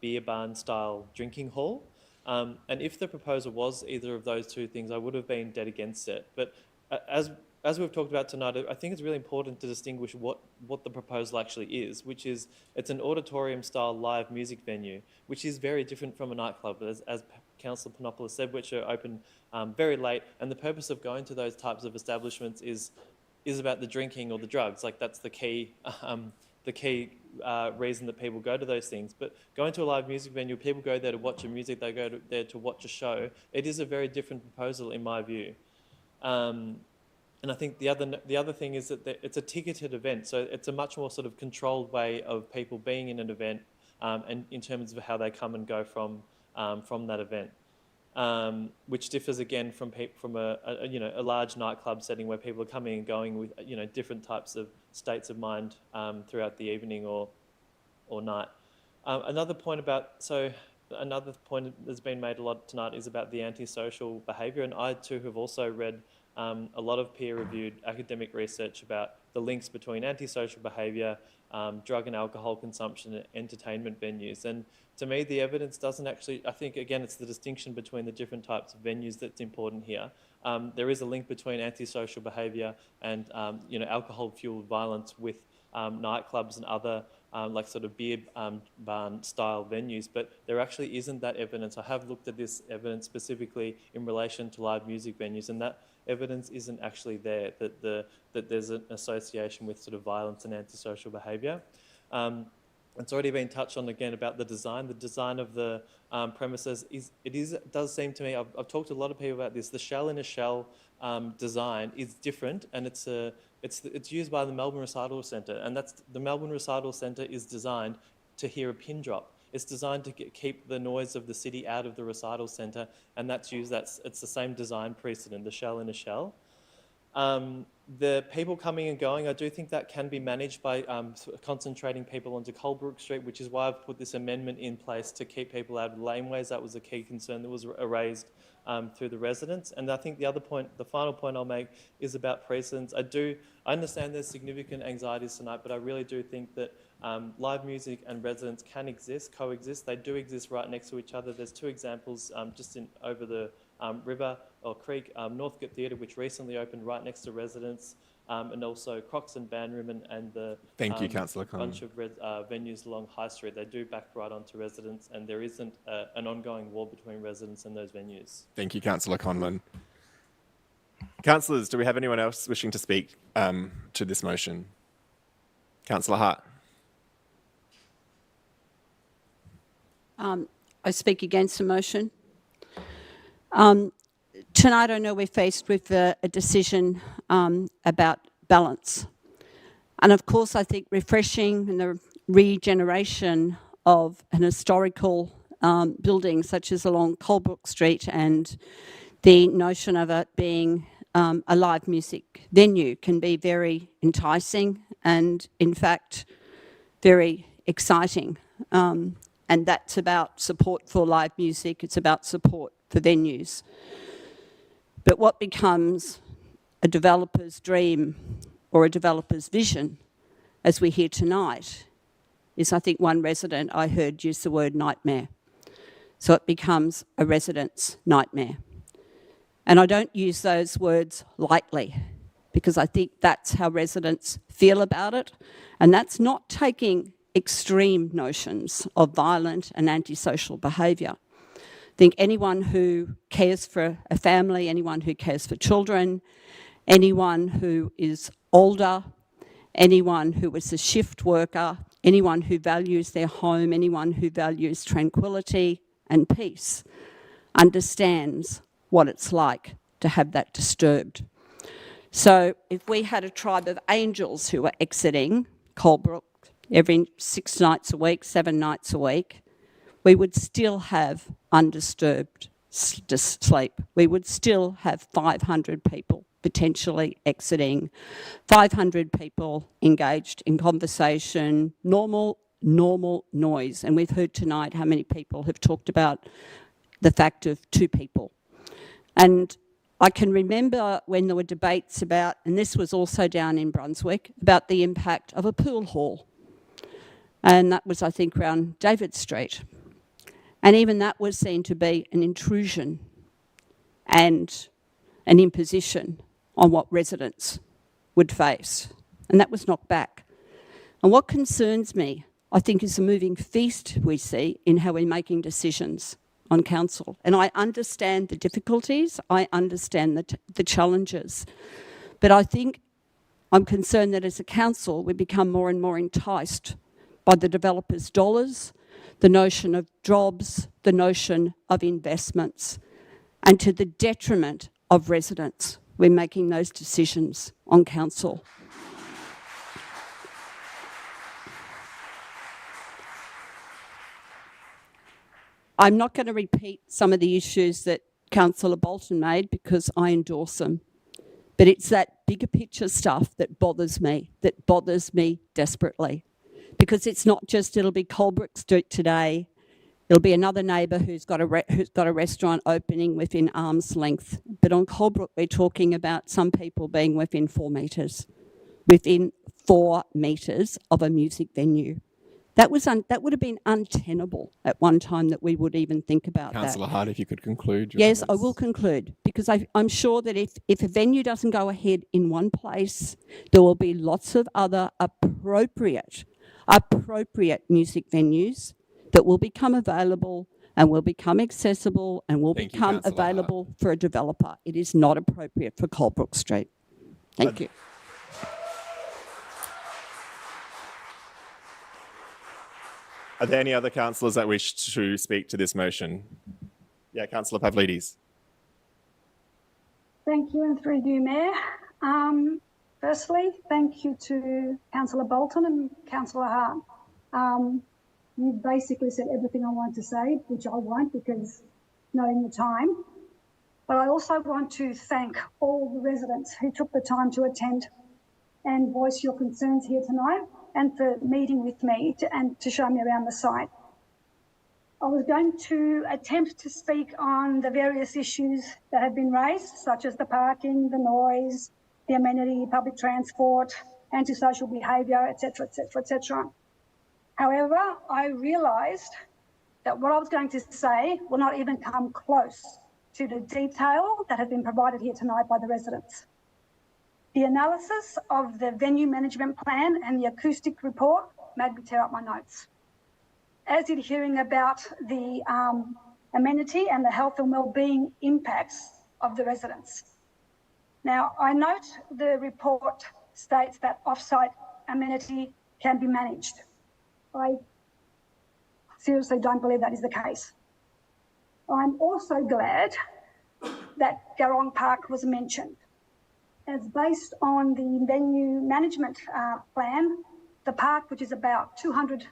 Speaker 9: beer barn-style drinking hall. And if the proposal was either of those two things, I would have been dead against it. But as we've talked about tonight, I think it's really important to distinguish what the proposal actually is, which is it's an auditorium-style live music venue, which is very different from a nightclub, as Councillor Panopoulos said, which are open very late. And the purpose of going to those types of establishments is about the drinking or the drugs. Like, that's the key reason that people go to those things. But going to a live music venue, people go there to watch a music, they go there to watch a show. It is a very different proposal in my view. And I think the other thing is that it's a ticketed event, so it's a much more sort of controlled way of people being in an event, and in terms of how they come and go from that event, which differs again from a large nightclub setting where people are coming and going with different types of states of mind throughout the evening or night. Another point about another point that's been made a lot tonight is about the antisocial behaviour, and I too have also read a lot of peer-reviewed academic research about the links between antisocial behaviour, drug and alcohol consumption and entertainment venues. And to me, the evidence doesn't actually, I think, again, it's the distinction between the different types of venues that's important here. There is a link between antisocial behaviour and, alcohol-fueled violence with nightclubs and other like sort of beer barn style venues, but there actually isn't that evidence. I have looked at this evidence specifically in relation to live music venues, and that evidence isn't actually there, that there's an association with sort of violence and antisocial behaviour. It's already been touched on again about the design. The design of the premises does seem to me, I've talked to a lot of people about this, the shell in a shell design is different, and it's used by the Melbourne Recital Centre, and the Melbourne Recital Centre is designed to hear a pin drop. It's designed to keep the noise of the city out of the recital centre, and it's the same design precedent, the shell in a shell. The people coming and going, I do think that can be managed by concentrating people onto Colebrook Street, which is why I've put this amendment in place to keep people out of laneways. That was a key concern that was raised through the residents. And I think the final point I'll make is about precedents. I understand there's significant anxieties tonight, but I really do think that live music and residents can coexist. They do exist right next to each other. There's two examples just over the river or creek, Northcote Theatre, which recently opened right next to residents, and also Crocs and Band Room and the
Speaker 2: Thank you, Councillor Conlon.
Speaker 9: bunch of venues along High Street. They do back right onto residents, and there isn't an ongoing war between residents and those venues.
Speaker 2: Thank you, Councillor Conlon. Councillors, do we have anyone else wishing to speak to this motion? Councillor Hart.
Speaker 7: I speak against the motion. Tonight, I know we're faced with a decision about balance. And of course, I think refreshing and the regeneration of an historical building such as along Colebrook Street and the notion of it being a live music venue can be very enticing and, in fact, very exciting. And that's about support for live music. It's about support for venues. But what becomes a developer's dream or a developer's vision, as we hear tonight, is I think one resident I heard use the word nightmare. So it becomes a resident's nightmare. And I don't use those words lightly because I think that's how residents feel about it. And that's not taking extreme notions of violent and antisocial behaviour. I think anyone who cares for a family, anyone who cares for children, anyone who is older, anyone who is a shift worker, anyone who values their home, anyone who values tranquility and peace, understands what it's like to have that disturbed. So if we had a tribe of angels who were exiting Colebrook every 6 nights a week, 7 nights a week, we would still have undisturbed sleep. We would still have 500 people potentially exiting, 500 people engaged in conversation, normal noise. And we've heard tonight how many people have talked about the fact of 2 people. And I can remember when there were debates about, and this was also down in Brunswick, about the impact of a pool hall. And that was, I think, around David Street. And even that was seen to be an intrusion and an imposition on what residents would face. And that was knocked back. And what concerns me, I think, is the moving feast we see in how we're making decisions on council. And I understand the difficulties, I understand the challenges. But I think I'm concerned that as a council, we become more and more enticed by the developers' dollars, the notion of jobs, the notion of investments, and to the detriment of residents when making those decisions on council. I'm not going to repeat some of the issues that Councillor Bolton made because I endorse them. But it's that bigger picture stuff that bothers me desperately. Because it's not just it'll be Colebrook Street today It'll be another neighbour who's got a restaurant opening within arm's length. But on Colebrook, we're talking about some people being within 4 metres, within 4 metres of a music venue. That would have been untenable at one time that we would even think about
Speaker 2: Councillor
Speaker 7: that.
Speaker 2: Hart, if you could conclude.
Speaker 7: Yes, I will conclude, because I'm sure that if a venue doesn't go ahead in one place, there will be lots of other appropriate music venues that will become available and will become accessible and will
Speaker 2: Thank you,
Speaker 7: become
Speaker 2: Councillor Hart.
Speaker 7: available for a developer. It is not appropriate for Colebrook Street. Thank you.
Speaker 2: Are there any other councillors that wish to speak to this motion? Yeah, Councillor Pavlidis.
Speaker 8: Thank you, and through you, Mayor. Firstly, thank you to Councillor Bolton and Councillor Hart. You basically said everything I wanted to say, which I won't because knowing the time. But I also want to thank all the residents who took the time to attend and voice your concerns here tonight, and for meeting with me and to show me around the site. I was going to attempt to speak on the various issues that have been raised, such as the parking, the noise, the amenity, public transport, antisocial behaviour, etc., etc., etc. However, I realised that what I was going to say will not even come close to the detail that has been provided here tonight by the residents. The analysis of the venue management plan and the acoustic report made me tear up my notes. As did hearing about the amenity and the health and wellbeing impacts of the residents. Now, I note the report states that off-site amenity can be managed. I seriously don't believe that is the case. I'm also glad that Garong Park was mentioned, as based on the venue management plan, the park, which is about 200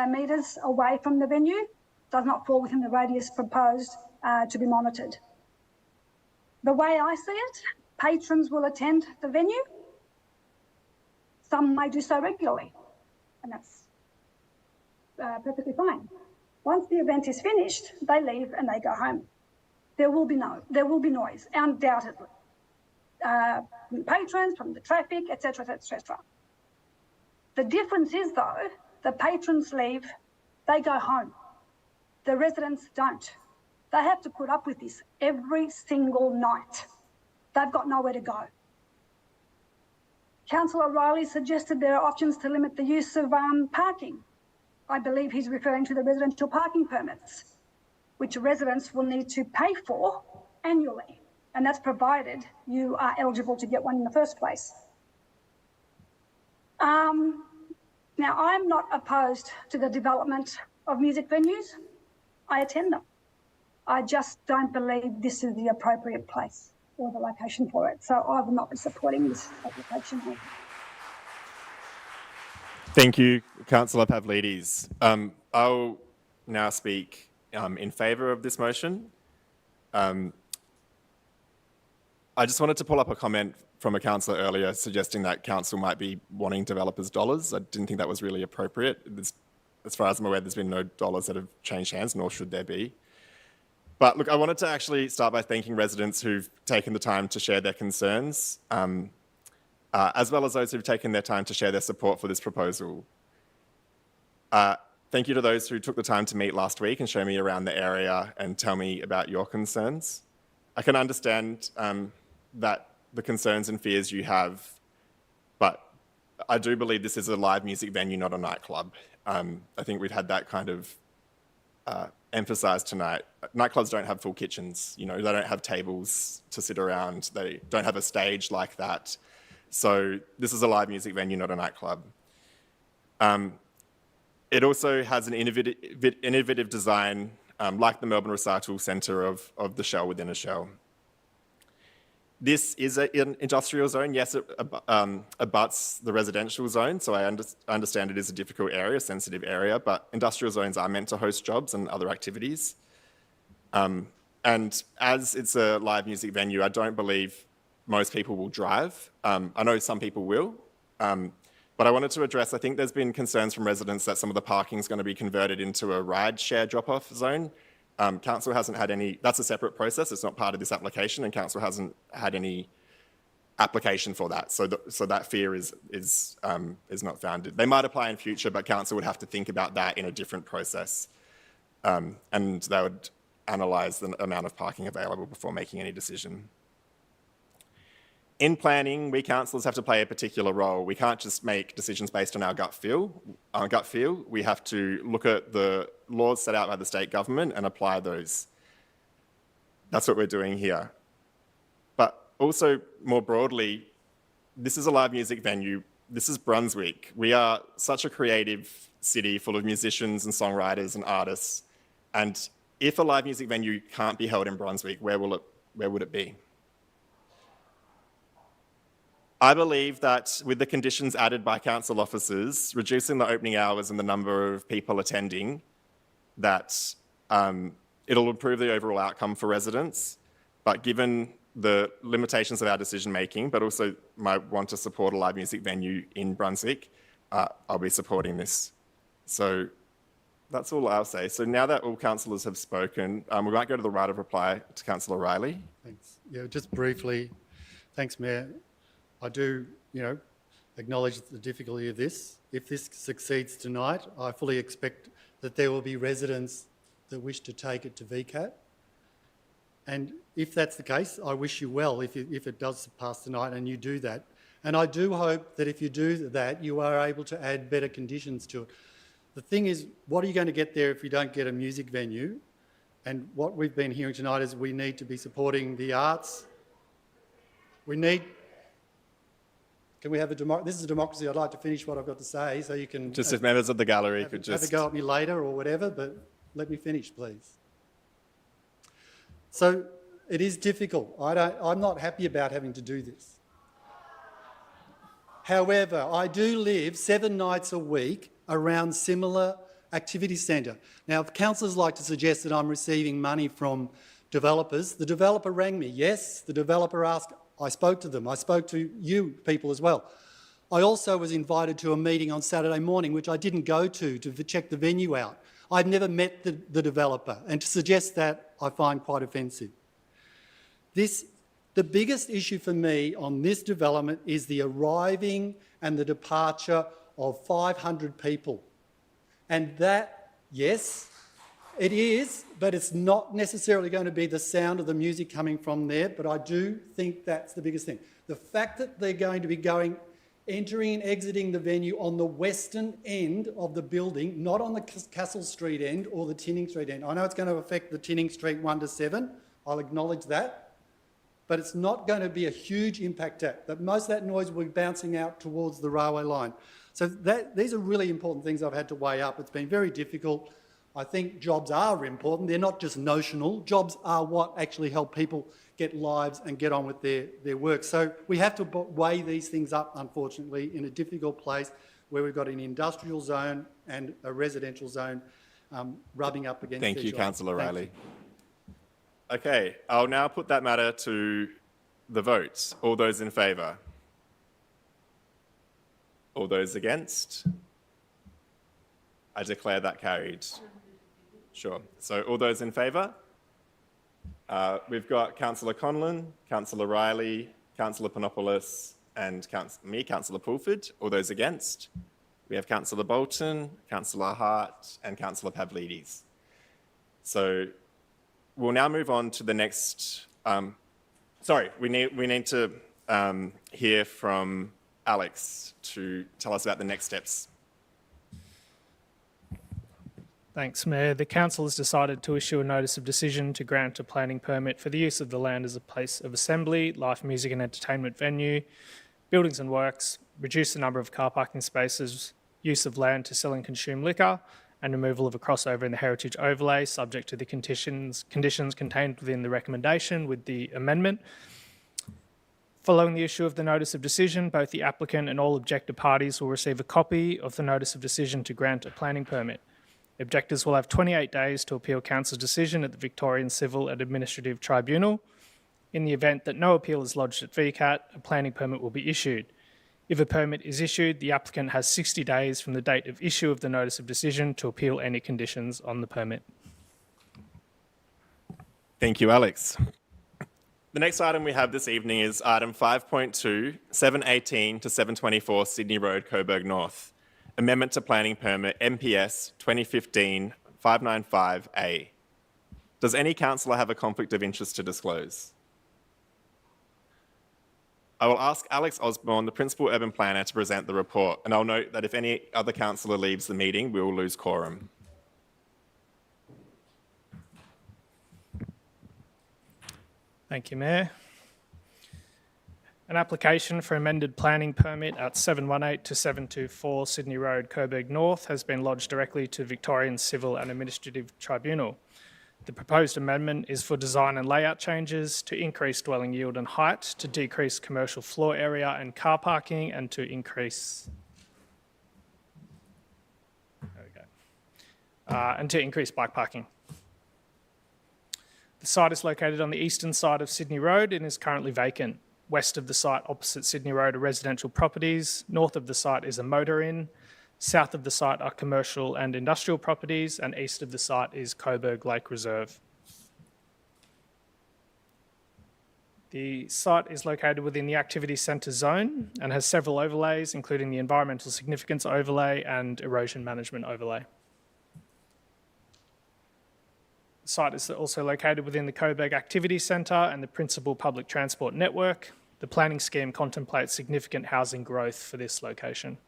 Speaker 8: metres away from the venue, does not fall within the radius proposed to be monitored. The way I see it, patrons will attend the venue. Some may do so regularly, and that's perfectly fine. Once the event is finished, they leave and they go home. There will be noise, undoubtedly. From the patrons, from the traffic, etc., etc. The difference is, though, the patrons leave, they go home. The residents don't. They have to put up with this every single night. They've got nowhere to go. Councillor Riley suggested there are options to limit the use of parking. I believe he's referring to the residential parking permits, which residents will need to pay for annually, and that's provided you are eligible to get one in the first place. Now, I'm not opposed to the development of music venues. I attend them. I just don't believe this is the appropriate place or the location for it. So I will not be supporting this application here.
Speaker 2: Thank you, Councillor Pavlidis. I'll now speak in favour of this motion. I just wanted to pull up a comment from a councillor earlier suggesting that council might be wanting developers' dollars. I didn't think that was really appropriate. As far as I'm aware, there's been no dollars that have changed hands, nor should there be. But look, I wanted to actually start by thanking residents who've taken the time to share their concerns, as well as those who've taken their time to share their support for this proposal. Thank you to those who took the time to meet last week and show me around the area and tell me about your concerns. I can understand that the concerns and fears you have, but I do believe this is a live music venue, not a nightclub. I think we've had that kind of emphasised tonight. Nightclubs don't have full kitchens, they don't have tables to sit around, they don't have a stage like that. So this is a live music venue, not a nightclub. It also has an innovative design, like the Melbourne Recital Centre of the shell within a shell. This is an industrial zone. Yes, it abuts the residential zone, so I understand it is a difficult area, sensitive area, but industrial zones are meant to host jobs and other activities. And as it's a live music venue, I don't believe most people will drive. I know some people will. But I wanted to address, I think there's been concerns from residents that some of the parking is going to be converted into a ride share drop-off zone. Council hasn't had any, that's a separate process, it's not part of this application, and Council hasn't had any application for that. So that fear is not founded. They might apply in future, but Council would have to think about that in a different process. And they would analyse the amount of parking available before making any decision. In planning, we councillors have to play a particular role. We can't just make decisions based on our gut feel. We have to look at the laws set out by the state government and apply those. That's what we're doing here. But also, more broadly, this is a live music venue. This is Brunswick. We are such a creative city full of musicians and songwriters and artists. And if a live music venue can't be held in Brunswick, where would it be? I believe that with the conditions added by council officers, reducing the opening hours and the number of people attending, that it'll improve the overall outcome for residents. But given the limitations of our decision making, but also my want to support a live music venue in Brunswick, I'll be supporting this. So that's all I'll say. So now that all councillors have spoken, we might go to the right of reply to Councillor Riley.
Speaker 6: Thanks. Yeah, just briefly, thanks, Mayor. I do, acknowledge the difficulty of this. If this succeeds tonight, I fully expect that there will be residents that wish to take it to VCAT. And if that's the case, I wish you well if it does pass tonight and you do that. And I do hope that if you do that, you are able to add better conditions to it. The thing is, what are you going to get there if you don't get a music venue? And what we've been hearing tonight is we need to be supporting the arts. Can we have this is a democracy. I'd like to finish what I've got to say so you can...
Speaker 2: Just if members of the gallery could just...
Speaker 6: Have a go at me later or whatever, but let me finish, please. So it is difficult. I'm not happy about having to do this. However, I do live 7 nights a week around similar activity centre. Now, if councillors like to suggest that I'm receiving money from developers, the developer rang me. Yes, the developer asked... I spoke to them. I spoke to you people as well. I also was invited to a meeting on Saturday morning, which I didn't go to check the venue out. I've never met the developer, and to suggest that I find quite offensive. The biggest issue for me on this development is the arriving and the departure of 500 people. And that, yes, it is, but it's not necessarily going to be the sound of the music coming from there, but I do think that's the biggest thing. The fact that they're going to be entering and exiting the venue on the western end of the building, not on the Castle Street end or the Tinning Street end. I know it's going to affect the Tinning Street 1 to 7, I'll acknowledge that, but it's not going to be a huge impact that most of that noise will be bouncing out towards the railway line. So these are really important things I've had to weigh up. It's been very difficult. I think jobs are important. They're not just notional. Jobs are what actually help people get lives and get on with their work. So we have to weigh these things up, unfortunately, in a difficult place where we've got an industrial zone and a residential zone rubbing up against
Speaker 2: Thank
Speaker 6: each
Speaker 2: you,
Speaker 6: other.
Speaker 2: Councillor
Speaker 6: Thank
Speaker 2: Riley.
Speaker 6: you.
Speaker 2: Okay, I'll now put that matter to the vote. All those in favour? All those against? I declare that carried. Sure. So all those in favour? We've got Councillor Conlon, Councillor Riley, Councillor Panopoulos and me, Councillor Pulford. All those against? We have Councillor Bolton, Councillor Hart and Councillor Pavlidis. So we'll now move on to the next... we need to hear from Alex to tell us about the next steps.
Speaker 11: Thanks, Mayor. The Council has decided to issue a notice of decision to grant a planning permit for the use of the land as a place of assembly, live music and entertainment venue, buildings and works, reduce the number of car parking spaces, use of land to sell and consume liquor, and removal of a crossover in the heritage overlay, subject to the conditions contained within the recommendation with the amendment. Following the issue of the notice of decision, both the applicant and all objector parties will receive a copy of the notice of decision to grant a planning permit. Objectors will have 28 days to appeal Council's decision at the Victorian Civil and Administrative Tribunal. In the event that no appeal is lodged at VCAT, a planning permit will be issued. If a permit is issued, the applicant has 60 days from the date of issue of the notice of decision to appeal any conditions on the permit.
Speaker 2: Thank you, Alex. The next item we have this evening is item 5.2, 718 to 724 Sydney Road, Coburg North. Amendment to Planning Permit MPS 2015-595A. Does any councillor have a conflict of interest to disclose? I will ask Alex Osborne, the Principal Urban Planner, to present the report, and I'll note that if any other councillor leaves the meeting, we will lose quorum.
Speaker 11: Thank you, Mayor. An application for amended planning permit at 718 to 724 Sydney Road, Coburg North has been lodged directly to Victorian Civil and Administrative Tribunal. The proposed amendment is for design and layout changes to increase dwelling yield and height, to decrease commercial floor area and car parking, and to increase... There we go. And to increase bike parking. The site is located on the eastern side of Sydney Road and is currently vacant. West of the site opposite Sydney Road are residential properties. North of the site is a motor inn. South of the site are commercial and industrial properties, and east of the site is Coburg Lake Reserve. The site is located within the activity centre zone and has several overlays, including the environmental significance overlay and erosion management overlay. The site is also located within the Coburg Activity Centre and the principal public transport network. The planning scheme contemplates significant housing growth for this location.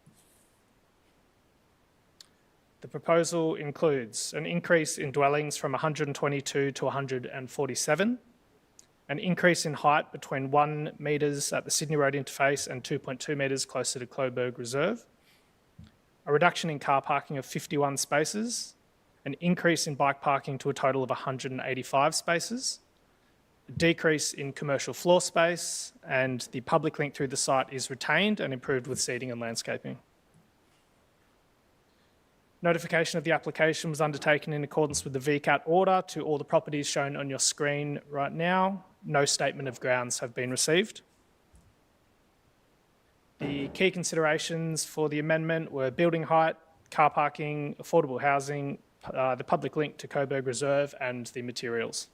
Speaker 11: The proposal includes an increase in dwellings from 122 to 147, an increase in height between 1 metres at the Sydney Road interface and 2.2 metres closer to Coburg Reserve, a reduction in car parking of 51 spaces, an increase in bike parking to a total of 185 spaces, a decrease in commercial floor space, and the public link through the site is retained and improved with seating and landscaping. Notification of the application was undertaken in accordance with the VCAT order to all the properties shown on your screen right now. No statement of grounds have been received. The key considerations for the amendment were building height, car parking, affordable housing, the public link to Coburg Reserve, and the materials.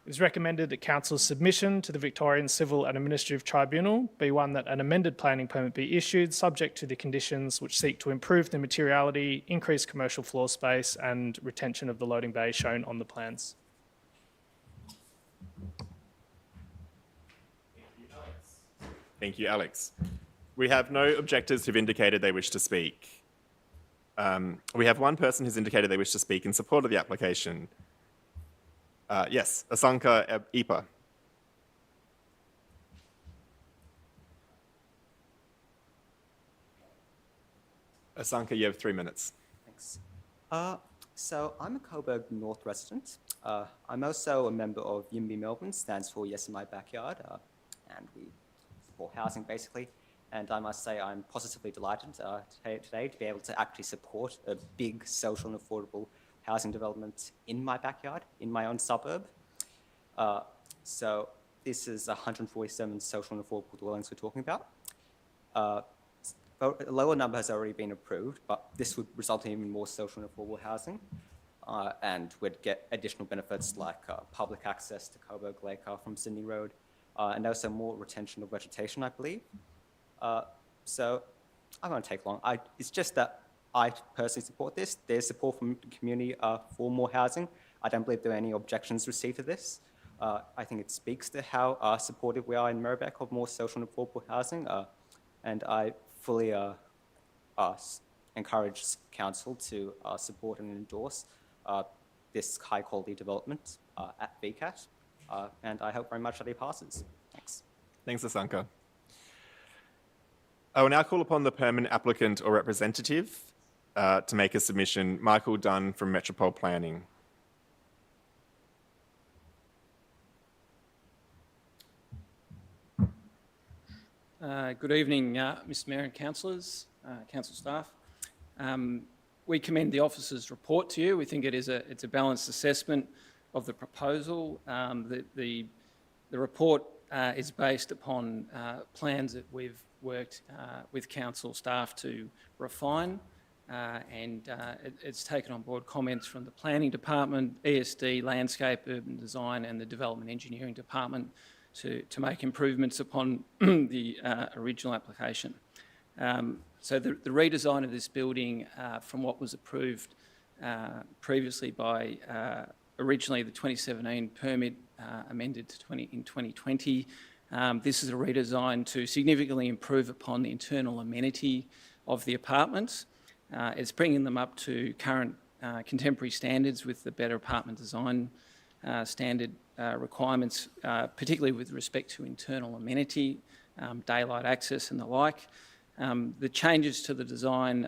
Speaker 11: It is recommended that Council's submission to the Victorian Civil and Administrative Tribunal be one that an amended planning permit be issued, subject to the conditions which seek to improve the materiality, increase commercial floor space, and retention of the loading bay shown on the plans.
Speaker 2: Thank you, Alex. We have no objectors who've indicated they wish to speak. We have one person who's indicated they wish to speak in support of the application. Yes, Asanka Ipa. Asanka, you have 3 minutes.
Speaker 12: Thanks. So I'm a Coburg North resident. I'm also a member of YIMBY Melbourne, stands for Yes in My Backyard, and we support housing basically. And I must say I'm positively delighted today to be able to actually support a big social and affordable housing development in my backyard, in my own suburb. So this is 147 social and affordable dwellings we're talking about. A lower number has already been approved, but this would result in even more social and affordable housing. And we'd get additional benefits like public access to Coburg Lake from Sydney Road, and also more retention of vegetation, I believe. So I won't take long. It's just that I personally support this. There's support from the community for more housing. I don't believe there are any objections received to this. I think it speaks to how supportive we are in Merri-bek of more social and affordable housing. And I fully encourage Council to support and endorse this high-quality development at VCAT. And I hope very much that it passes. Thanks.
Speaker 2: Thanks, Asanka. I will now call upon the permanent applicant or representative to make a submission. Michael Dunn from Metropole Planning.
Speaker 13: Good evening, Mr Mayor and councillors, council staff. We commend the officer's report to you. We think it's a balanced assessment of the proposal. The report is based upon plans that we've worked with council staff to refine, and it's taken on board comments from the Planning Department, ESD, Landscape, Urban Design and the Development Engineering Department to make improvements upon the original application. So the redesign of this building from what was approved previously by originally the 2017 permit amended to in 2020. This is a redesign to significantly improve upon the internal amenity of the apartments. It's bringing them up to current contemporary standards with the better apartment design standard requirements, particularly with respect to internal amenity, daylight access and the like. The changes to the design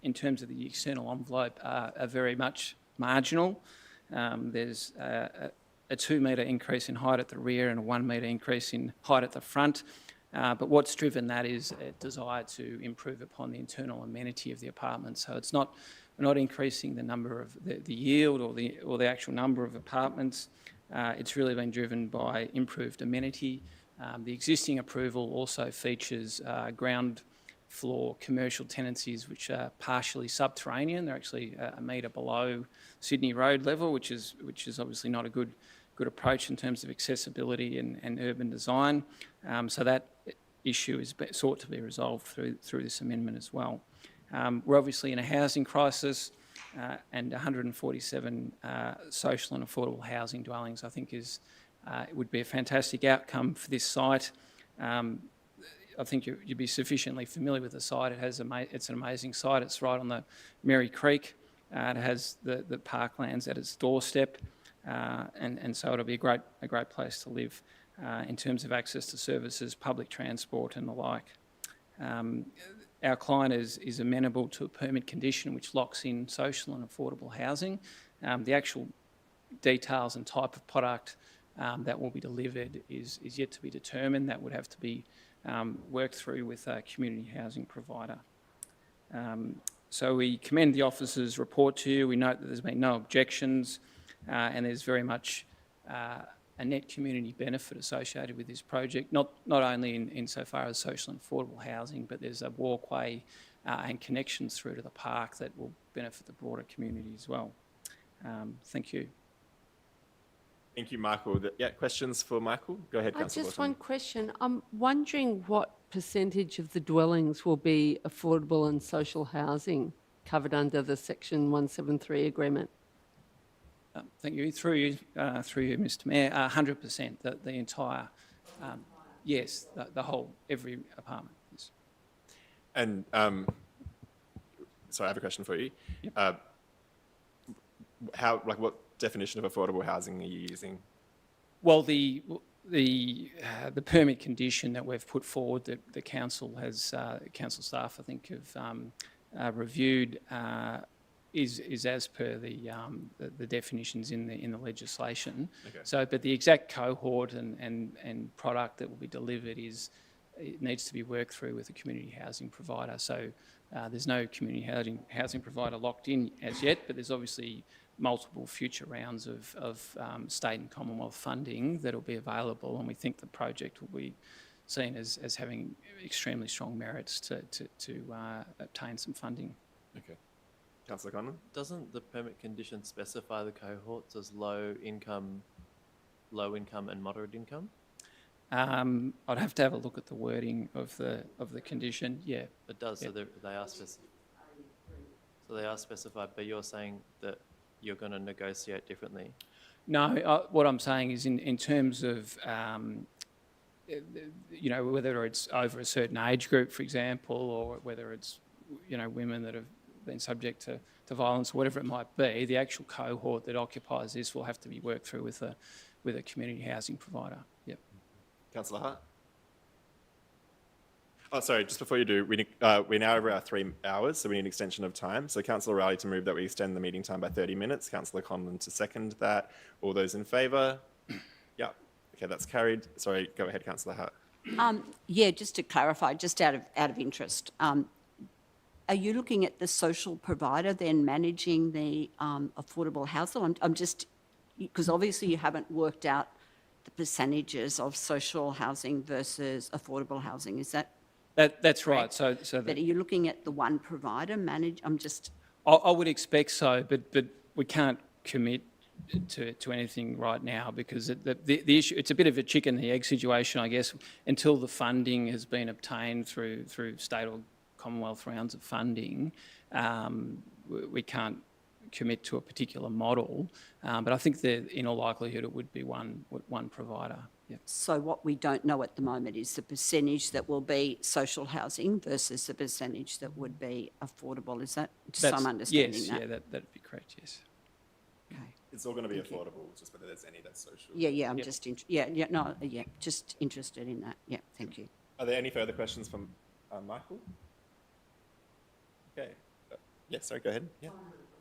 Speaker 13: in terms of the external envelope are very much marginal. There's a 2 metre increase in height at the rear and a 1 metre increase in height at the front. But what's driven that is a desire to improve upon the internal amenity of the apartment. So it's not, we're not increasing the number of the yield or the actual number of apartments. It's really been driven by improved amenity. The existing approval also features ground floor commercial tenancies which are partially subterranean. They're actually a metre below Sydney Road level, which is obviously not a good approach in terms of accessibility and urban design. So that issue is sought to be resolved through this amendment as well. We're obviously in a housing crisis, and 147 social and affordable housing dwellings, I think, it would be a fantastic outcome for this site. I think you'd be sufficiently familiar with the site. It's an amazing site. It's right on the Merri Creek. It has the parklands at its doorstep, and so it'll be a great place to live in terms of access to services, public transport and the like. Our client is amenable to a permit condition which locks in social and affordable housing. The actual details and type of product that will be delivered is yet to be determined. That would have to be worked through with a community housing provider. So we commend the officer's report to you. We note that there's been no objections and there's very much a net community benefit associated with this project, not only insofar as social and affordable housing, but there's a walkway and connections through to the park that will benefit the broader community as well. Thank you.
Speaker 2: Thank you, Michael. Yeah, questions for Michael? Go ahead, Councillor
Speaker 5: Just
Speaker 2: Lawson.
Speaker 5: one question. I'm wondering what percentage of the dwellings will be affordable and social housing covered under the Section 173 agreement?
Speaker 13: Thank you. Through you, Mr Mayor, 100%, the entire, yes, the whole, every apartment. Yes.
Speaker 2: And, sorry, I have a question for you.
Speaker 13: Yep.
Speaker 2: What definition of affordable housing are you using?
Speaker 13: Well, the permit condition that we've put forward that the council has, council staff I think have reviewed is as per the definitions in the legislation.
Speaker 2: Okay.
Speaker 13: So, but the exact cohort and product that will be delivered it needs to be worked through with a community housing provider. So there's no community housing provider locked in as yet, but there's obviously multiple future rounds of state and Commonwealth funding that will be available, and we think the project will be seen as having extremely strong merits to obtain some funding.
Speaker 2: Okay. Councillor Conlon?
Speaker 9: Doesn't the permit condition specify the cohorts as low income and moderate income?
Speaker 13: I'd have to have a look at the wording of the condition. Yeah,
Speaker 9: It does.
Speaker 13: Yep.
Speaker 9: So they are specified, but you're saying that you're going to negotiate differently.
Speaker 13: No, what I'm saying is in terms of whether it's over a certain age group, for example, or whether it's women that have been subject to violence, whatever it might be, the actual cohort that occupies this will have to be worked through with a community housing provider. Yep.
Speaker 2: Councillor Hart? Oh, sorry, just before you do, we're now over our 3 hours, so we need an extension of time. So Councillor Riley to move that we extend the meeting time by 30 minutes. Councillor Conlon to second that. All those in favour? Yeah. Okay, that's carried. Sorry, go ahead, Councillor Hart.
Speaker 7: Yeah, just to clarify, just out of interest, are you looking at the social provider then managing the affordable housing? I'm just, because obviously you haven't worked out the percentages of social housing versus affordable housing. Is that?
Speaker 13: That's right. So
Speaker 7: But are you looking at the one provider manage?
Speaker 13: I would expect so, but we can't commit to anything right now because the issue, it's a bit of a chicken and the egg situation, I guess, until the funding has been obtained through state or Commonwealth rounds of funding. We can't commit to a particular model, but I think that in all likelihood it would be one provider. Yeah.
Speaker 7: So what we don't know at the moment is the percentage that will be social housing versus the percentage that would be affordable. Is that some understanding?
Speaker 13: Yes,
Speaker 7: that?
Speaker 13: yeah, that'd be correct. Yes.
Speaker 7: Okay.
Speaker 2: It's all going to be affordable, just whether there's any that's social.
Speaker 7: Yeah. I'm just just interested in that. Yeah. Thank you.
Speaker 2: Are there any further questions from Michael? Okay. Yeah, sorry, go ahead. Yeah.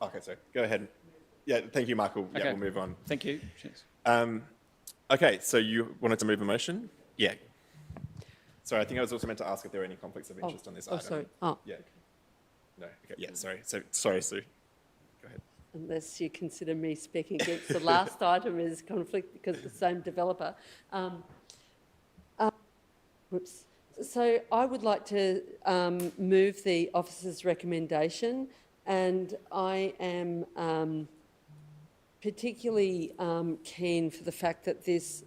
Speaker 2: Okay, sorry, go ahead. Yeah, thank you, Michael. Yeah,
Speaker 13: Okay.
Speaker 2: we'll move on.
Speaker 13: Thank you. Cheers.
Speaker 2: Okay, so you wanted to move a motion? Yeah. Sorry, I think I was also meant to ask if there were any conflicts of interest on this item.
Speaker 5: sorry. Oh.
Speaker 2: Yeah. No, okay, yeah, sorry. So, sorry, Sue. Go ahead.
Speaker 5: Unless you consider me speaking against the last item as conflict because the same developer. Whoops. So I would like to move the officer's recommendation, and I am particularly keen for the fact that this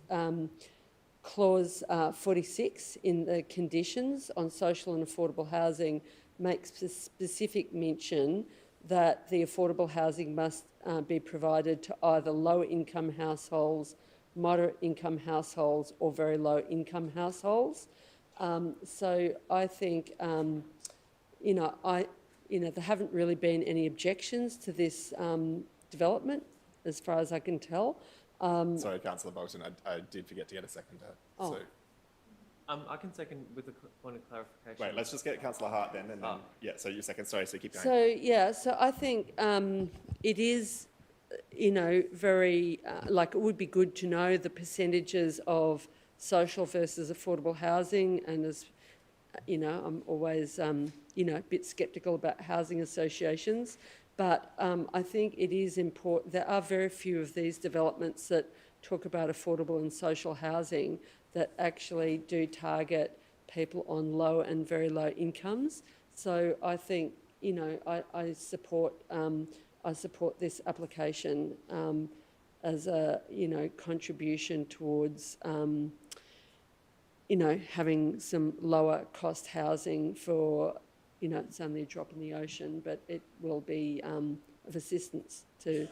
Speaker 5: clause 46 in the conditions on social and affordable housing makes specific mention that the affordable housing must be provided to either lower income households, moderate income households or very low income households. So I think, there haven't really been any objections to this development as far as I can tell.
Speaker 2: Sorry, Councillor Bolton, I did forget to get a seconder.
Speaker 5: Oh.
Speaker 2: So,
Speaker 9: I can second with a point of clarification.
Speaker 2: wait, let's just get Councillor Hart then, and then, yeah, so you second, sorry, so keep going.
Speaker 5: So I think it is, very, it would be good to know the percentages of social versus affordable housing, and as, I'm always, a bit sceptical about housing associations, but I think it is important. There are very few of these developments that talk about affordable and social housing that actually do target people on low and very low incomes. So I think, I support this application as a, contribution towards, having some lower cost housing for, it's only a drop in the ocean, but it will be of assistance to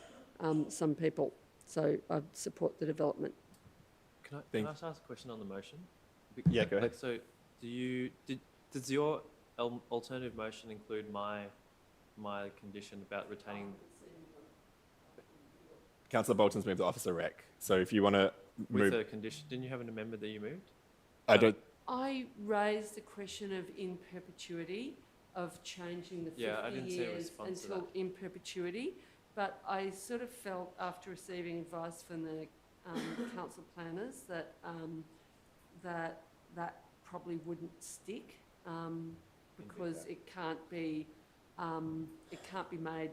Speaker 5: some people. So I support the development.
Speaker 9: Can I just ask a question on the motion?
Speaker 2: Yeah, go ahead.
Speaker 9: So, does your alternative motion include my condition about retaining?
Speaker 2: Councillor Bolton's moved the officer rec. So if you want to move...
Speaker 9: With a condition, didn't you have an amendment that you moved?
Speaker 2: I don't...
Speaker 5: I raised the question of in perpetuity, of changing the 50
Speaker 9: I didn't see a
Speaker 5: years
Speaker 9: response to
Speaker 5: until in perpetuity, but I sort of felt after receiving advice from the council planners that that probably wouldn't stick because it can't be made.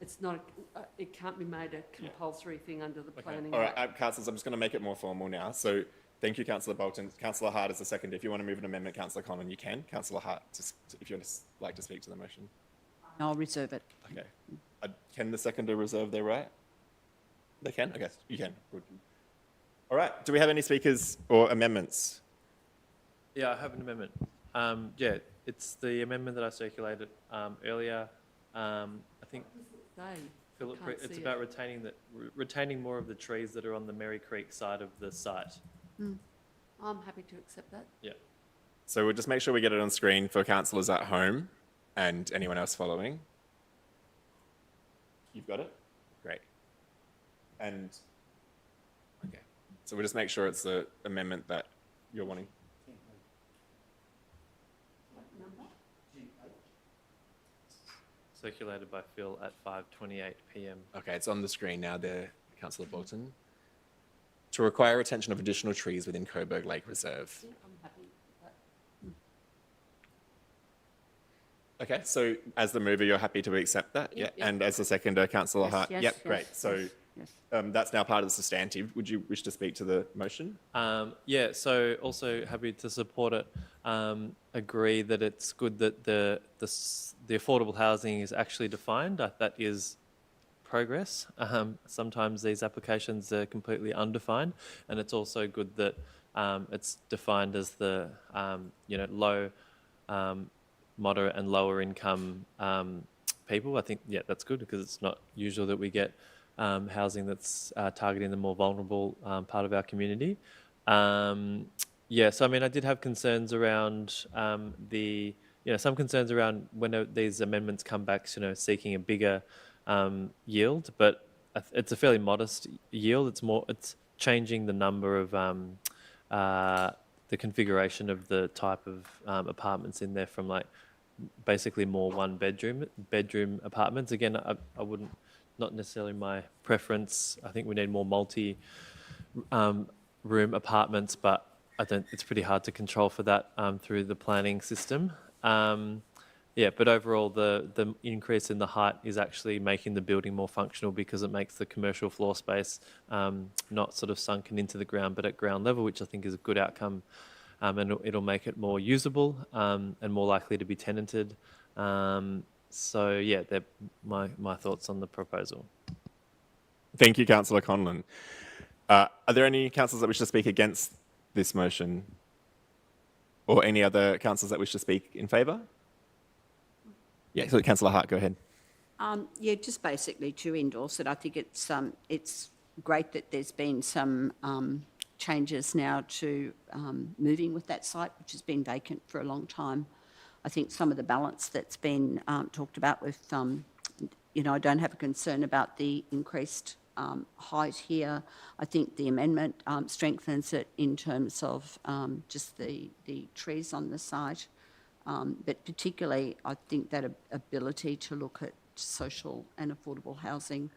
Speaker 5: It can't be made a compulsory thing under the planning.
Speaker 2: All right, councillors, I'm just going to make it more formal now. So thank you, Councillor Bolton. Councillor Hart is the second. If you want to move an amendment, Councillor Conlon, you can. Councillor Hart, if you would like to speak to the motion.
Speaker 7: I'll reserve it.
Speaker 2: Okay. Can the seconder reserve their right? They can? Okay, you can. Good. All right, do we have any speakers or amendments?
Speaker 9: Yeah, I have an amendment. It's the amendment that I circulated earlier. I think Philip, it's about retaining more of the trees that are on the Merri Creek side of the site.
Speaker 5: I'm happy to accept that.
Speaker 9: Yeah.
Speaker 2: So we'll just make sure we get it on screen for councillors at home and anyone else following. You've got it? Great. And, okay. So we'll just make sure it's the amendment that you're wanting.
Speaker 9: Circulated by Phil at 5:28 p.m.
Speaker 2: Okay, it's on the screen now there, Councillor Bolton. To require retention of additional trees within Coburg Lake Reserve.
Speaker 5: I'm happy with that.
Speaker 2: Okay, so as the mover, you're happy to accept that? Yeah.
Speaker 5: Yep.
Speaker 2: And as the seconder, Councillor
Speaker 7: Yes,
Speaker 2: Hart?
Speaker 7: yes,
Speaker 2: Yep,
Speaker 7: yes,
Speaker 2: great. So
Speaker 7: yes. Yes.
Speaker 2: That's now part of the substantive. Would you wish to speak to the motion?
Speaker 9: Yeah, so also happy to support it. Agree that it's good that the affordable housing is actually defined. That is progress. Sometimes these applications are completely undefined, and it's also good that it's defined as the low, moderate, and lower income people. I think that's good because it's not usual that we get housing that's targeting the more vulnerable part of our community. So I mean, I did have concerns around some concerns around when these amendments come back, seeking a bigger yield, but it's a fairly modest yield. It's changing the number of the configuration of the type of apartments in there from like basically more one bedroom apartments. Again, I wouldn't, not necessarily my preference. I think we need more multi room apartments, but it's pretty hard to control for that through the planning system. But overall, the increase in the height is actually making the building more functional because it makes the commercial floor space not sort of sunken into the ground, but at ground level, which I think is a good outcome. And it'll make it more usable and more likely to be tenanted. They're my thoughts on the proposal.
Speaker 2: Thank you, Councillor Conlon. Are there any councillors that wish to speak against this motion? Or any other councillors that wish to speak in favour? Yeah, so Councillor Hart, go ahead.
Speaker 7: Just basically to endorse it. I think it's great that there's been some changes now to moving with that site, which has been vacant for a long time. I think some of the balance that's been talked about with, I don't have a concern about the increased height here. I think the amendment strengthens it in terms of just the trees on the site. But particularly, I think that ability to look at social and affordable housing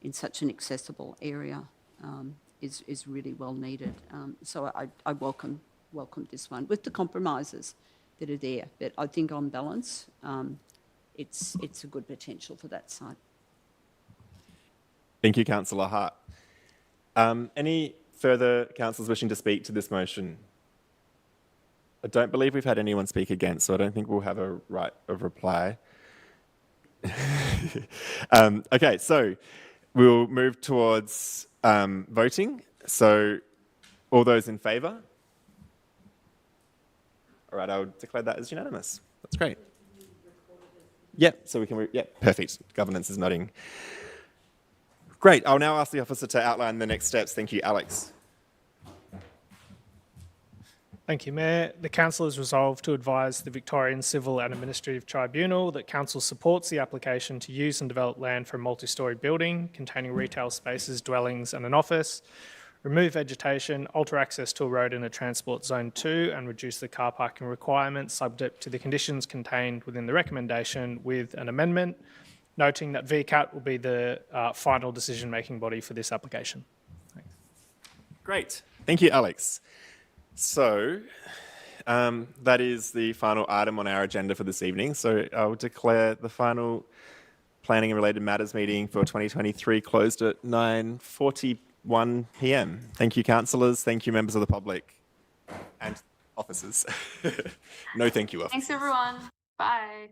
Speaker 7: in such an accessible area is really well needed. So I welcome this one with the compromises that are there. But I think on balance, it's a good potential for that site.
Speaker 2: Thank you, Councillor Hart. Any further councillors wishing to speak to this motion? I don't believe we've had anyone speak against, so I don't think we'll have a right of reply. Okay, so we'll move towards voting. So all those in favour? All right, I'll declare that as unanimous. That's great. Yep, so we can, perfect. Governance is nodding. Great, I'll now ask the officer to outline the next steps. Thank you, Alex.
Speaker 11: Thank you, Mayor. The Council has resolved to advise the Victorian Civil and Administrative Tribunal that Council supports the application to use and develop land for a multi-storey building containing retail spaces, dwellings and an office, remove vegetation, alter access to a road in a Transport Zone 2 and reduce the car parking requirements subject to the conditions contained within the recommendation with an amendment, noting that VCAT will be the final decision-making body for this application. Thanks.
Speaker 2: Great. Thank you, Alex. So that is the final item on our agenda for this evening. So I'll declare the final planning and related matters meeting for 2023 closed at 9:41 p.m. Thank you, councillors. Thank you, members of the public and officers. No thank you, officers.
Speaker 10: Thanks, everyone. Bye.